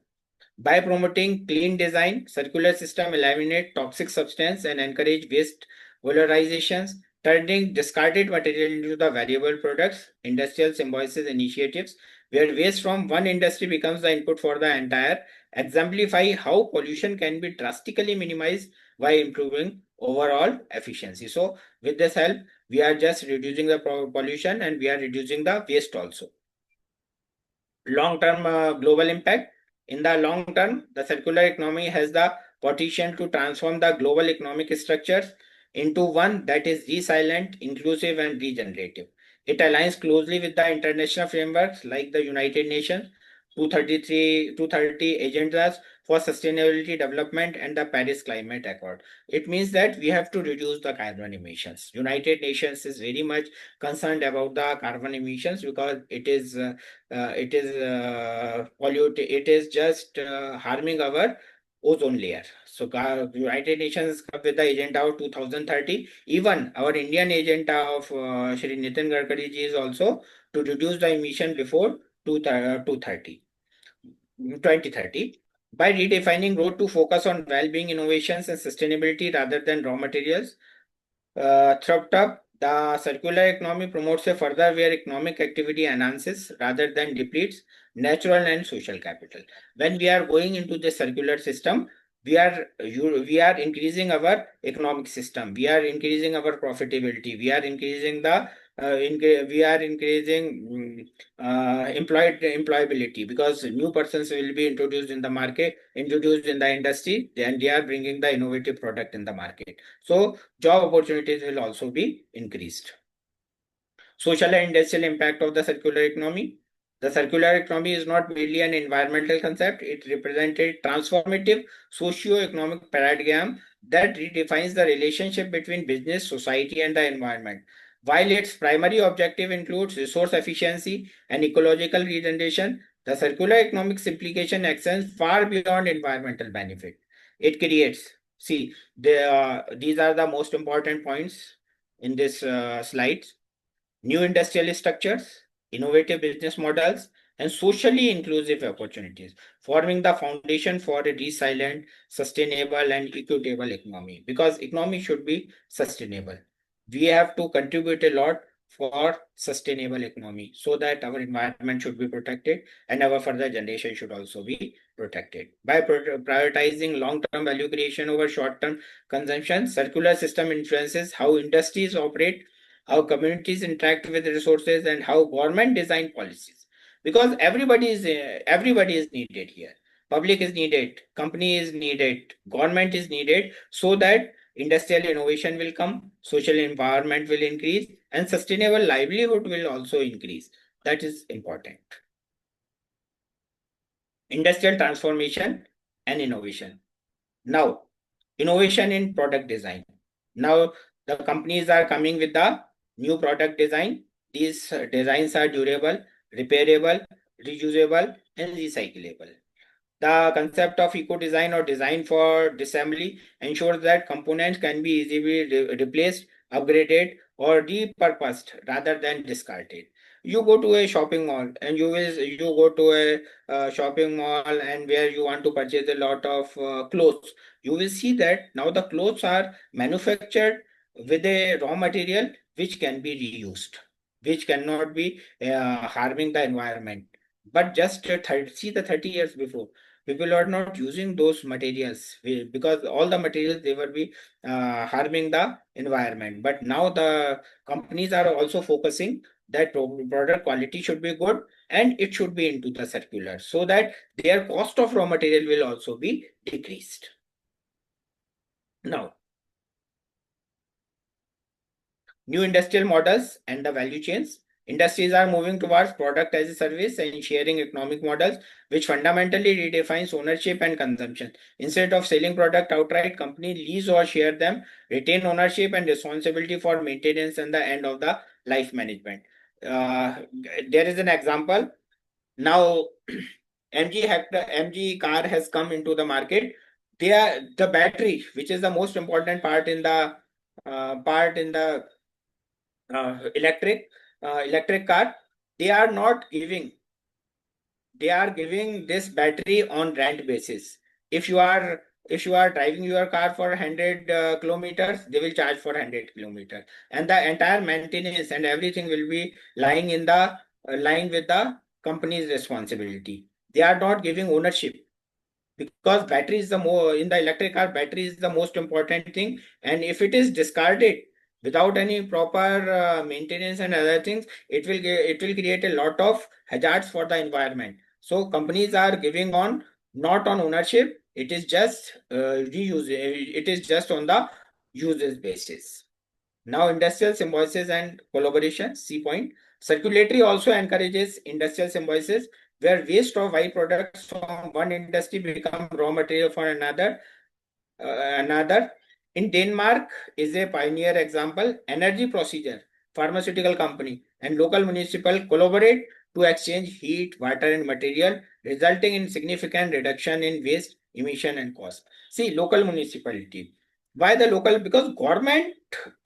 By promoting clean design, circular system eliminate toxic substance and encourage waste valorizations, turning discarded material into the valuable products. Industrial symbiosis initiatives, where waste from one industry becomes the input for the entire, exemplify how pollution can be drastically minimized by improving overall efficiency. So with this help, we are just reducing the pollution and we are reducing the waste also. Long-term global impact. In the long term, the circular economy has the potential to transform the global economic structures into one that is resilient, inclusive, and regenerative. It aligns closely with the international frameworks like the United Nations 230 agendas for sustainability development and the Paris Climate Accord. It means that we have to reduce the carbon emissions. United Nations is very much concerned about the carbon emissions because it is it is just harming our ozone layer. So United Nations come with the agenda of 2030. Even our Indian agenda of Shri Nitin Gadkari ji is also to reduce the emission before 2030 by redefining road to focus on well-being, innovations, and sustainability rather than raw materials. Third up, the circular economy promotes a further where economic activity enhances rather than depletes natural and social capital. When we are going into the circular system, we are increasing our economic system. We are increasing our profitability. We are increasing the employability because new persons will be introduced in the market, introduced in the industry, and they are bringing the innovative product in the market. So job opportunities will also be increased. Social and industrial impact of the circular economy. The circular economy is not merely an environmental concept, it represents a transformative socio-economic paradigm that redefines the relationship between business, society, and the environment. While its primary objective includes resource efficiency and ecological regeneration, the circular economics implication extends far beyond environmental benefit. It creates See, these are the most important points in this slides. New industrial structures, innovative business models, and socially inclusive opportunities, forming the foundation for a resilient, sustainable, and equitable economy. Because economy should be sustainable. We have to contribute a lot for sustainable economy so that our environment should be protected and our further generation should also be protected. By prioritizing long-term value creation over short-term consumption, circular system influences how industries operate, how communities interact with resources, and how government design policies. Because everybody is needed here. Public is needed, company is needed, government is needed, so that industrial innovation will come, social empowerment will increase, and sustainable livelihood will also increase. That is important. Industrial transformation and innovation. Now, innovation in product design. Now, the companies are coming with the new product design. These designs are durable, repairable, reusable, and recyclable. The concept of eco design or design for disassembly ensures that components can be easily replaced, upgraded, or repurposed rather than discarded. You go to a shopping mall and you go to a shopping mall and where you want to purchase a lot of clothes. You will see that now the clothes are manufactured with a raw material which can be reused, which cannot be harming the environment. But just see the 30 years before, people are not using those materials because all the materials they will be harming the environment. But now the companies are also focusing that product quality should be good and it should be into the circular so that their cost of raw material will also be decreased. Now, new industrial models and the value chains. Industries are moving towards product as a service and sharing economic models, which fundamentally redefines ownership and consumption. Instead of selling product outright, companies lease or share them, retain ownership and responsibility for maintenance and the end of the life management. There is an example. Now, MG car has come into the market. The battery, which is the most important part in the electric car, they are not giving they are giving this battery on rent basis. If you are driving your car for 100 kilometers, they will charge for 100 kilometers, and the entire maintenance and everything will be lying in the line with the company's responsibility. They are not giving ownership, because battery is the more in the electric car, battery is the most important thing, and if it is discarded without any proper maintenance and other things, it will create a lot of hazards for the environment. So companies are giving on not on ownership, it is just reuse, it is just on the uses basis. Now, industrial symbiosis and collaboration, C point. Circulatory also encourages industrial symbiosis, where waste of byproducts from one industry become raw material for another. In Denmark is a pioneer example. Energy procedure, pharmaceutical company, and local municipal collaborate to exchange heat, water, and material, resulting in significant reduction in waste, emission, and cost. See, local municipality. Why the local? Because government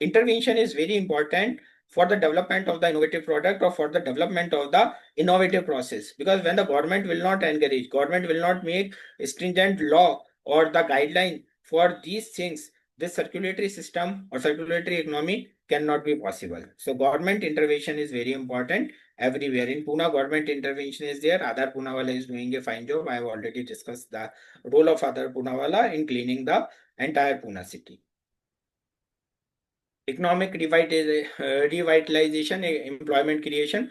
intervention is very important for the development of the innovative product or for the development of the innovative process. Because when the government will not encourage, government will not make stringent law or the guideline for these things, this circulatory system or circulatory economy cannot be possible. So government intervention is very important everywhere. In Pune, government intervention is there. Adar Poonawalla is doing a fine job. I have already discussed the role of Adar Poonawalla in cleaning the entire Pune city. Economic revitalization, employment creation.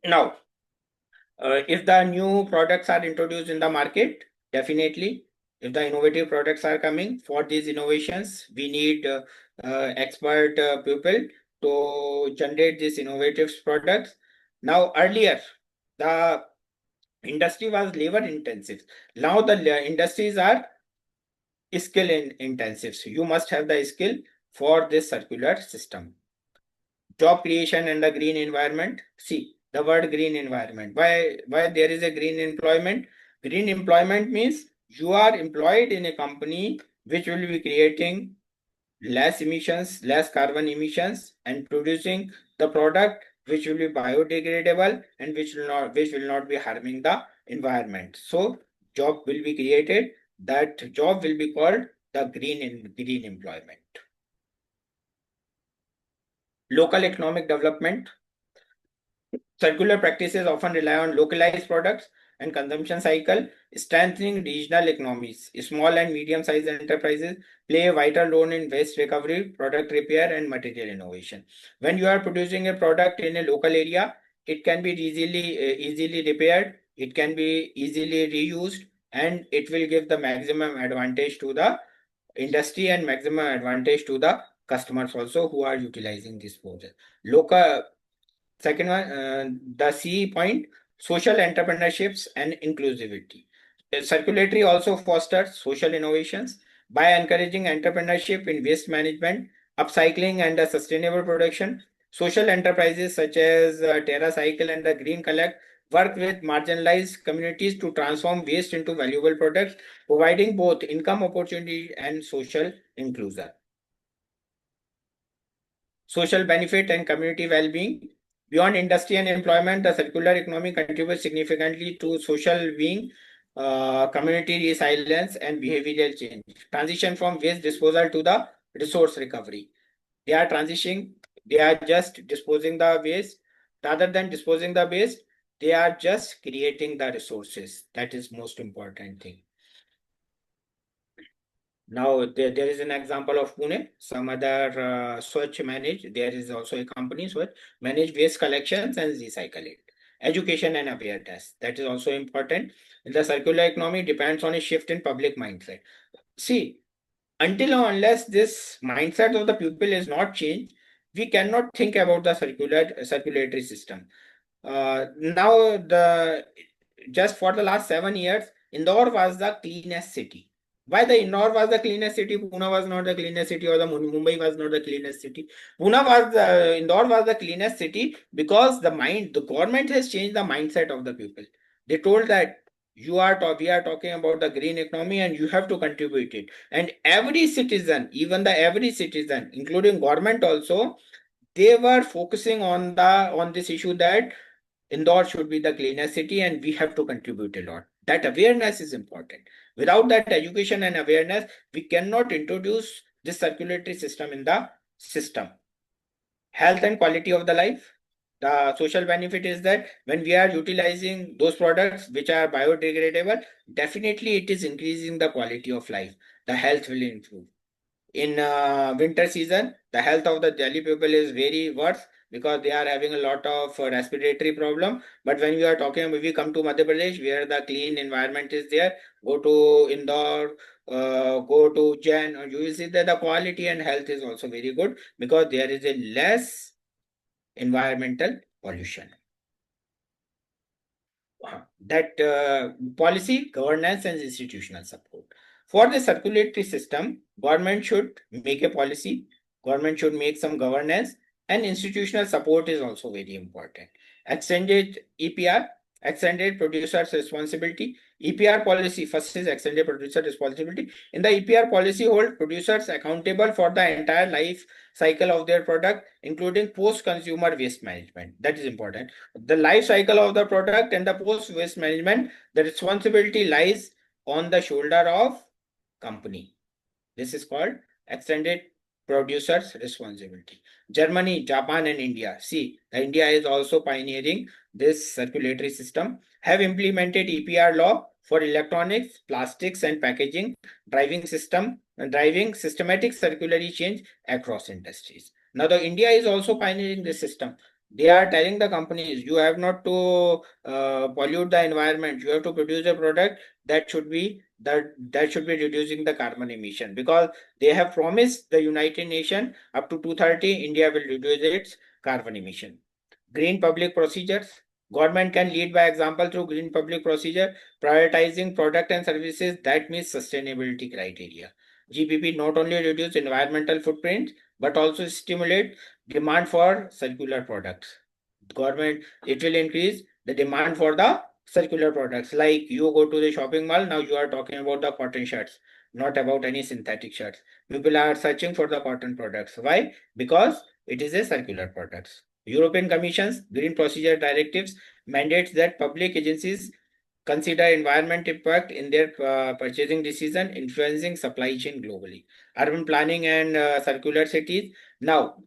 Now, if the new products are introduced in the market, definitely, if the innovative products are coming, for these innovations, we need expert people to generate these innovative products. Now, earlier, the industry was labor intensive. Now, the industries are skill intensive. So you must have the skill for this circular system. Job creation and the green environment. See, the word green environment. Why there is a green employment? Green employment means you are employed in a company which will be creating less emissions, less carbon emissions, and producing the product which will be biodegradable and which will not be harming the environment. So job will be created. That job will be called the green employment. Local economic development. Circular practices often rely on localized products and consumption cycle, strengthening regional economies. Small and medium-sized enterprises play a vital role in waste recovery, product repair, and material innovation. When you are producing a product in a local area, it can be easily repaired, it can be easily reused, and it will give the maximum advantage to the industry and maximum advantage to the customers also who are utilizing this process. Local Second one, the C point, social entrepreneurships and inclusivity. Circulatory also fosters social innovations by encouraging entrepreneurship in waste management, upcycling, and sustainable production. Social enterprises such as TerraCycle and the Green Collect work with marginalized communities to transform waste into valuable products, providing both income opportunity and social inclusion. Social benefit and community well-being. Beyond industry and employment, the circular economy contributes significantly to social being, community resilience, and behavioral change. Transition from waste disposal to the resource recovery. They are transitioning, they are just disposing the waste. Rather than disposing the waste, they are just creating the resources. That is most important thing. Now there is an example of Pune. Some other Swachh manage. There is also a company Swachh manage waste collections and recycle it. Education and awareness, that is also important. The circular economy depends on a shift in public mindset. See, until or unless this mindset of the people is not changed, we cannot think about the circulatory system. Now the just for the last 7 years, Indore was the cleanest city. Why the Indore was the cleanest city? Pune was not the cleanest city, or the Mumbai was not the cleanest city. Indore was the cleanest city because the government has changed the mindset of the people. They told that we are talking about the green economy and you have to contribute it. And every citizen, every citizen, including government also, they were focusing on this issue that Indore should be the cleanest city and we have to contribute a lot. That awareness is important. Without that education and awareness, we cannot introduce this circulatory system in the system. Health and quality of the life. The social benefit is that when we are utilizing those products which are biodegradable, definitely it is increasing the quality of life. The health will improve. In winter season, the health of the Delhi people is very worse because they are having a lot of respiratory problem. But when we are talking, we come to Madhya Pradesh where the clean environment is there, go to Indore, go to Ujjain, you will see that the quality and health is also very good because there is a less environmental pollution. That policy, governance, and institutional support. For the circulatory system, government should make a policy, government should make some governance, and institutional support is also very important. Extended EPR, extended producer's responsibility. EPR policy, first is extended producer responsibility. In the EPR policy, hold producers accountable for the entire life cycle of their product, including post-consumer waste management. That is important. The life cycle of the product and the post-waste management, the responsibility lies on the shoulder of company. This is called extended producer's responsibility. Germany, Japan, and India. See, India is also pioneering this circulatory system, have implemented EPR law for electronics, plastics, and packaging, driving systematic circularity change across industries. Now, the India is also pioneering this system. They are telling the companies, you have not to pollute the environment. You have to produce a product that should be reducing the carbon emission, because they have promised the United Nations up to 2030 India will reduce its carbon emission. Green public procedures. Government can lead by example through green public procedure, prioritizing product and services that meet sustainability criteria. GPP not only reduce environmental footprint but also stimulate demand for circular products. Government, it will increase the demand for the circular products. Like you go to the shopping mall, now you are talking about the cotton shirts. not about any synthetic shirts. People are searching for the cotton products. Why? Because it is a circular products. European Commission's Green Procedure Directives mandates that public agencies consider environment impact in their purchasing decision, influencing supply chain globally. Urban planning and circular cities. Now,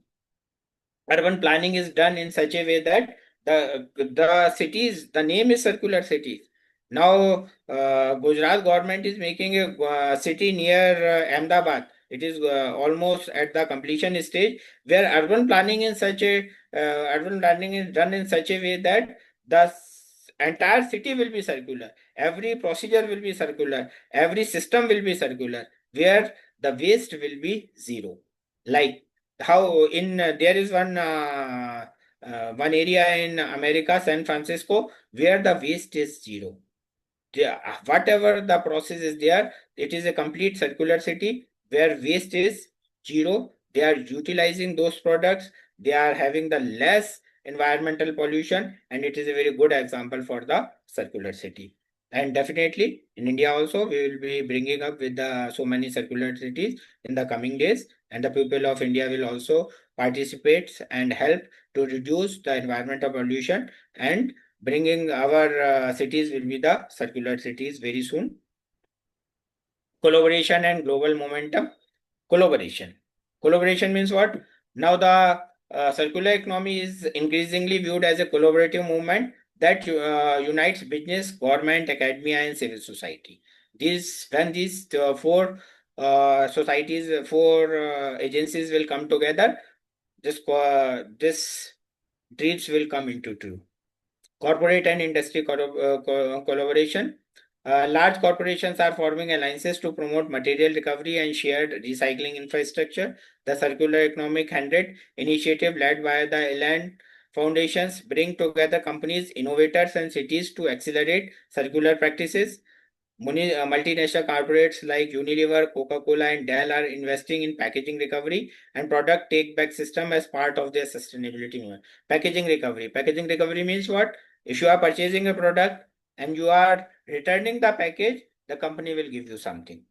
urban planning is done in such a way that the cities, the name is circular cities. Now, Gujarat government is making a city near Ahmedabad. It is almost at the completion stage, where urban planning is done in such a way that entire city will be circular. Every procedure will be circular. Every system will be circular, where the waste will be zero. Like how in there is one area in America, San Francisco, where the waste is zero. Whatever the process is there, it is a complete circular city where waste is zero. They are utilizing those products. They are having the less environmental pollution, and it is a very good example for the circular city. And definitely in India also, we will be bringing up with so many circular cities in the coming days, and the people of India will also participate and help to reduce the environmental pollution, and bringing our cities will be the circular cities very soon. Collaboration and global momentum. Collaboration means what? Now the circular economy is increasingly viewed as a collaborative movement that unites business, government, academia, and civil society. When these four societies, four agencies will come together, this dreams will come into true. Corporate and industry collaboration. Large corporations are forming alliances to promote material recovery and shared recycling infrastructure. The Circular Economic 100 initiative led by the Elan Foundations bring together companies, innovators, and cities to accelerate circular practices. Multinational corporates like Unilever, Coca-Cola, and Dell are investing in packaging recovery and product take-back system as part of their sustainability movement. Packaging recovery. Packaging recovery means what? If you are purchasing a product and you are returning the package, the company will give you something.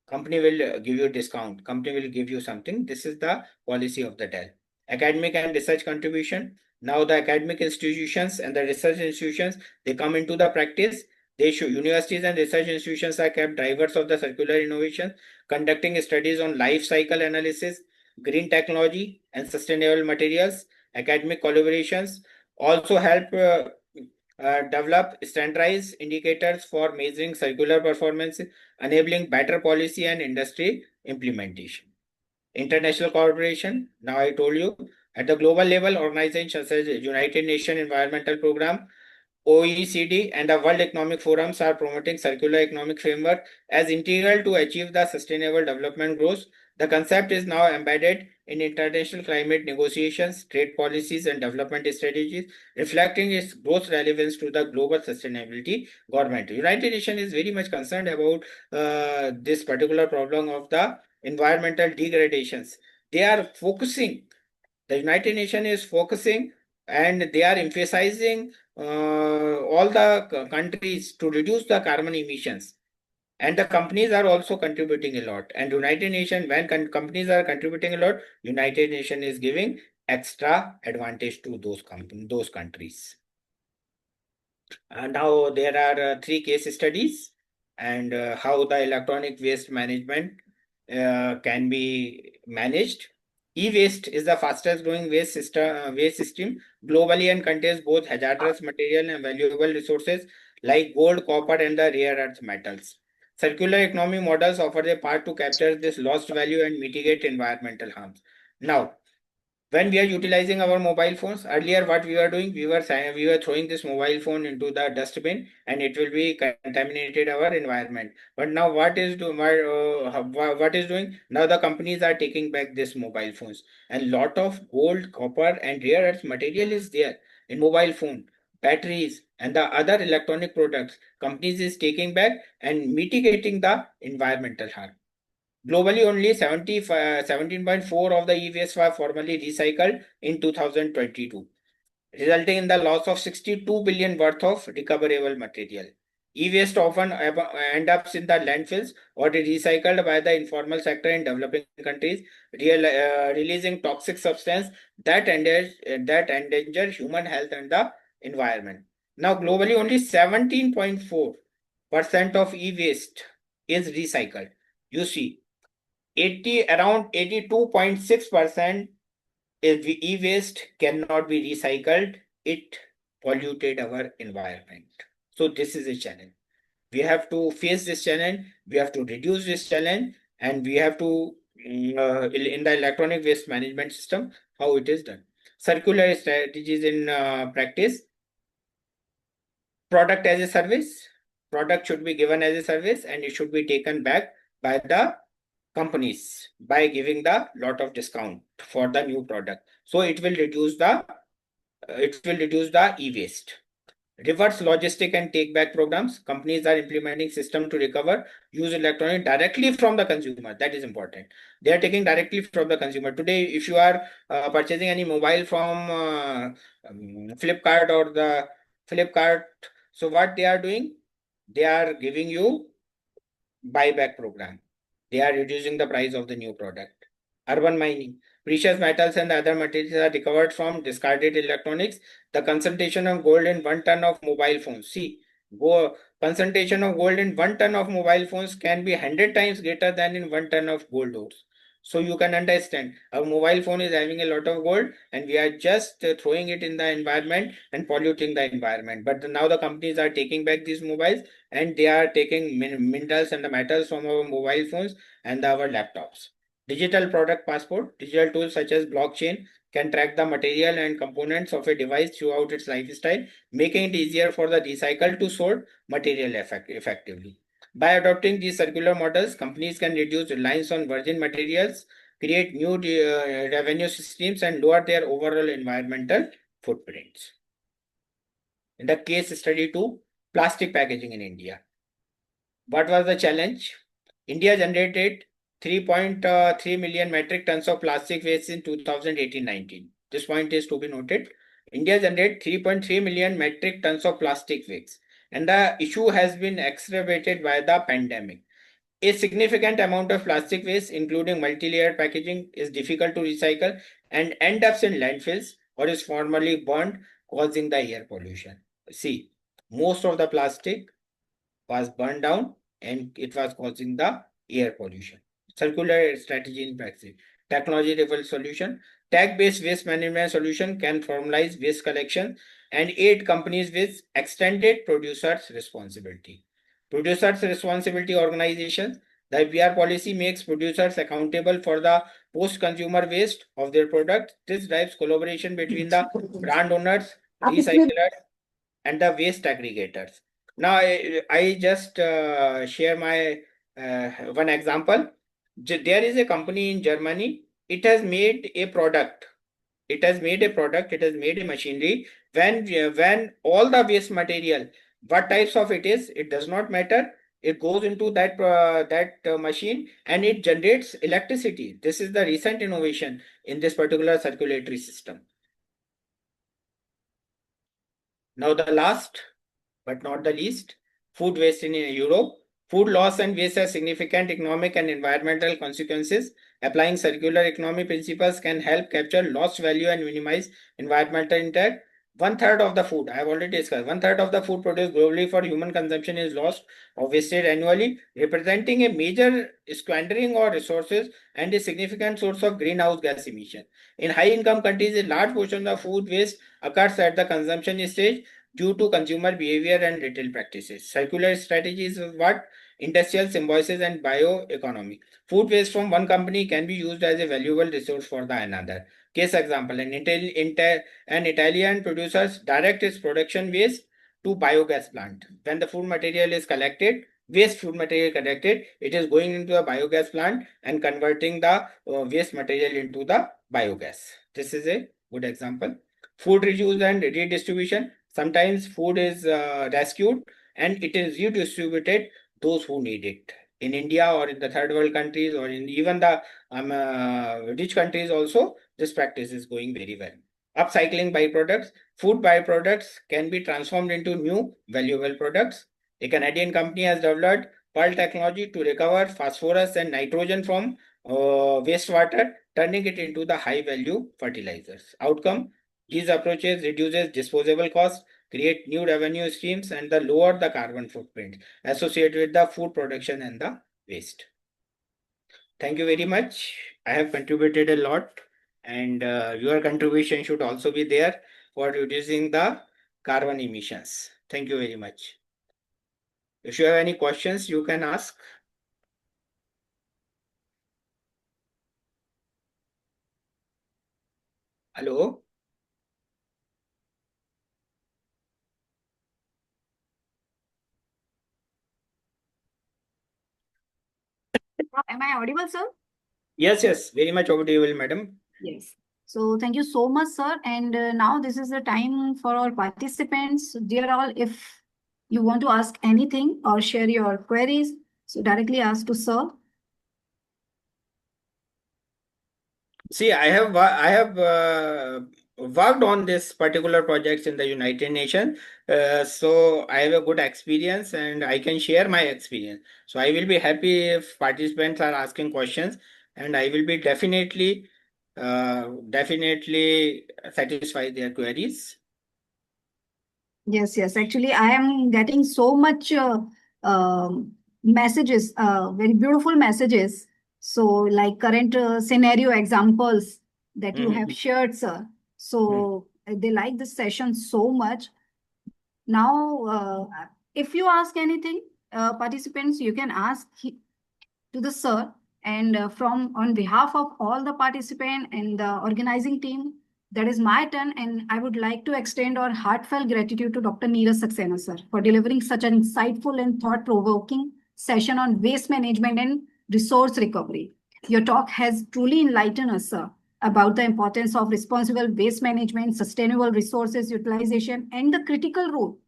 Company will give you a discount. Company will give you something. This is the policy of the TAL. Academic and research contribution. Now the academic institutions and the research institutions, they come into the practice. They show universities and research institutions are kept drivers of the circular innovation, conducting studies on life cycle analysis, green technology, and sustainable materials. Academic collaborations also help develop standardized indicators for measuring circular performance, enabling better policy and industry implementation. International cooperation. Now I told you, at the global level, organizations such as United Nations Environmental Program, OECD, and the World Economic Forums are promoting circular economic framework as integral to achieve the sustainable development goals. The concept is now embedded in international climate negotiations, trade policies, and development strategies, reflecting its growth relevance to the global sustainability government. United Nations is very much concerned about this particular problem of the environmental degradations. They are focusing, the United Nations is focusing, and they are emphasizing all the countries to reduce the carbon emissions, and the companies are also contributing a lot. And United Nations, when companies are contributing a lot, United Nations is giving extra advantage to those countries. Now there are three case studies, and how the electronic waste management can be managed. E-waste is the fastest growing waste system globally and contains both hazardous material and valuable resources like gold, copper, and the rare earth metals. Circular economy models offer a path to capture this lost value and mitigate environmental harms. Now, when we are utilizing our mobile phones, earlier what we were doing, we were throwing this mobile phone into the dustbin, and it will be contaminated our environment. But now what is doing now, the companies are taking back this mobile phones, and lot of gold, copper, and rare earth material is there in mobile phone, batteries, and the other electronic products. Companies is taking back and mitigating the environmental harm. Globally, only 17.4 of the e-waste were formally recycled in 2022, resulting in the loss of 62 billion worth of recoverable material. E-waste often end up in the landfills or is recycled by the informal sector in developing countries, releasing toxic substance that endanger human health and the environment. Now, globally, only 17.4% of e-waste is recycled. You see, around 82.6% is e-waste cannot be recycled. It polluted our environment. So this is a challenge. We have to face this challenge. We have to reduce this challenge, and we have to in the electronic waste management system how it is done. Circular strategies in practice. Product as a service. Product should be given as a service, and it should be taken back by the companies by giving the lot of discount for the new product. So it will reduce the e-waste. Reverse logistic and take back programs. Companies are implementing system to recover use electronic directly from the consumer. That is important. They are taking directly from the consumer. Today, if you are purchasing any mobile from Flipkart or the Flipkart, so what they are doing? They are giving you buyback program. They are reducing the price of the new product. Urban mining. Precious metals and other materials are recovered from discarded electronics. The concentration of gold in 1 ton of mobile phones. See, concentration of gold in 1 ton of mobile phones can be 100 times greater than in 1 ton of gold ores. So you can understand our mobile phone is having a lot of gold and we are just throwing it in the environment and polluting the environment. But now the companies are taking back these mobiles and they are taking minerals and the metals from our mobile phones and our laptops. Digital product passport. Digital tools such as blockchain can track the material and components of a device throughout its lifestyle, making it easier for the recycled to sort material effectively. By adopting these circular models, companies can reduce reliance on virgin materials, create new revenue streams, and lower their overall environmental footprints. In the case study 2, plastic packaging in India. What was the challenge? India generated 3.3 million metric tons of plastic waste in 2018-19. This point is to be noted. India generated 3.3 million metric tons of plastic waste, and the issue has been exacerbated by the pandemic. A significant amount of plastic waste, including multi-layer packaging, is difficult to recycle and ends up in landfills or is formally burned, causing the air pollution. See, most of the plastic was burned down and it was causing the air pollution. Circular strategy in practice. Technology level solution. Tag-based waste management solution can formalize waste collection and aid companies with extended producers responsibility. Producers responsibility organizations. The PR policy makes producers accountable for the post-consumer waste of their product. This drives collaboration between the brand owners, recyclers, and the waste aggregators. Now, I just share my one example. There is a company in Germany. It has made a product. It has made a product. It has made a machinery. When all the waste material, what types of it is, it does not matter. It goes into that machine and it generates electricity. This is the recent innovation in this particular circulatory system. Now the last but not the least, food waste in Europe. Food loss and waste have significant economic and environmental consequences. Applying circular economy principles can help capture lost value and minimize environmental impact. One third of the food, I have already discussed, one third of the food produced globally for human consumption is lost or wasted annually, representing a major squandering of resources and a significant source of greenhouse gas emission. In high income countries, a large portion of food waste occurs at the consumption stage due to consumer behavior and retail practices. Circular strategies is what industrial symbiosis and bioeconomy. Food waste from one company can be used as a valuable resource for the another. Case example, an Italian producer direct its production waste to biogas plant. When the food material is collected, waste food material collected, it is going into a biogas plant and converting the waste material into the biogas. This is a good example. Food reuse and redistribution. Sometimes food is rescued and it is redistributed those who need it. In India or in the third world countries or in even the rich countries also, this practice is going very well. Upcycling byproducts. Food byproducts can be transformed into new valuable products. A Canadian company has developed Pearl technology to recover phosphorus and nitrogen from wastewater, turning it into the high-value fertilizers. Outcome: these approaches reduces disposable costs, create new revenue streams, and lower the carbon footprint associated with the food production and the waste. Thank you very much. I have contributed a lot, and your contribution should also be there for reducing the carbon emissions. Thank you very much. If you have any questions, you can ask. Hello? Am I audible, sir? Yes, very much audible, madam. Yes. So thank you so much, sir. And now this is the time for our participants. Dear all, if you want to ask anything or share your queries, so directly ask to sir. See, I have worked on this particular projects in the United Nations, so I have a good experience and I can share my experience. So I will be happy if participants are asking questions, and I will be definitely satisfy their queries. Yes, yes. Actually, I am getting so much messages, very beautiful messages. So, like current scenario examples that you have Mhm. shared, sir. Mhm. So, they like this session so much. Now, if you ask anything, participants, you can ask to the sir. And from on behalf of all the participant and the organizing team, that is my turn. And I would like to extend our heartfelt gratitude to Dr. Neeraj Saxena, sir, for delivering such an insightful and thought-provoking session on waste management and resource recovery. Your talk has truly enlightened us, sir, about the importance of responsible waste management, sustainable resources utilization, and the critical role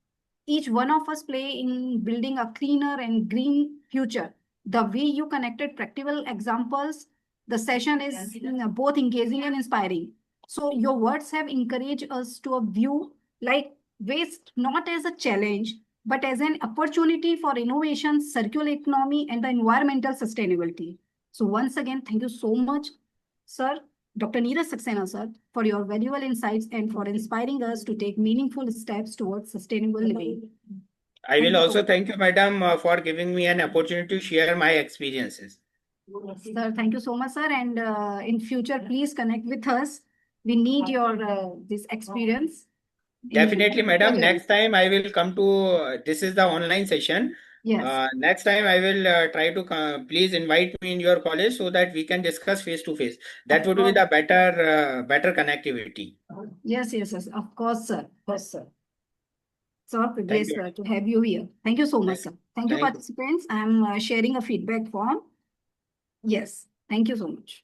each one of us play in building a cleaner and green future. The way you connected practical examples, the session is both engaging and inspiring. So your words have encouraged us to a view like waste not as a challenge, but as an opportunity for innovation, circular economy, and the environmental sustainability. So once again, thank you so much, sir, Dr. Neeraj Saxena, sir, for your valuable insights and for inspiring us to take meaningful steps towards sustainable living. I Thank will you so also much. thank you, madam, for giving me an opportunity to share my experiences. Sir, thank you so much, sir. And in future, please connect with us. We need your this experience Definitely, in madam. future. Next time I will come to, this is the online session. Yes, Next time I will try to please invite me in your college so that we can discuss face to face. That of would be course. the better connectivity. Yes, yes, yes. Of course, sir. Of course, sir. So Thank privileged you. to have you here. Thank you so much, Thank, sir. Thank you, thank participants. I'm sharing a feedback form. Yes. Thank you so much.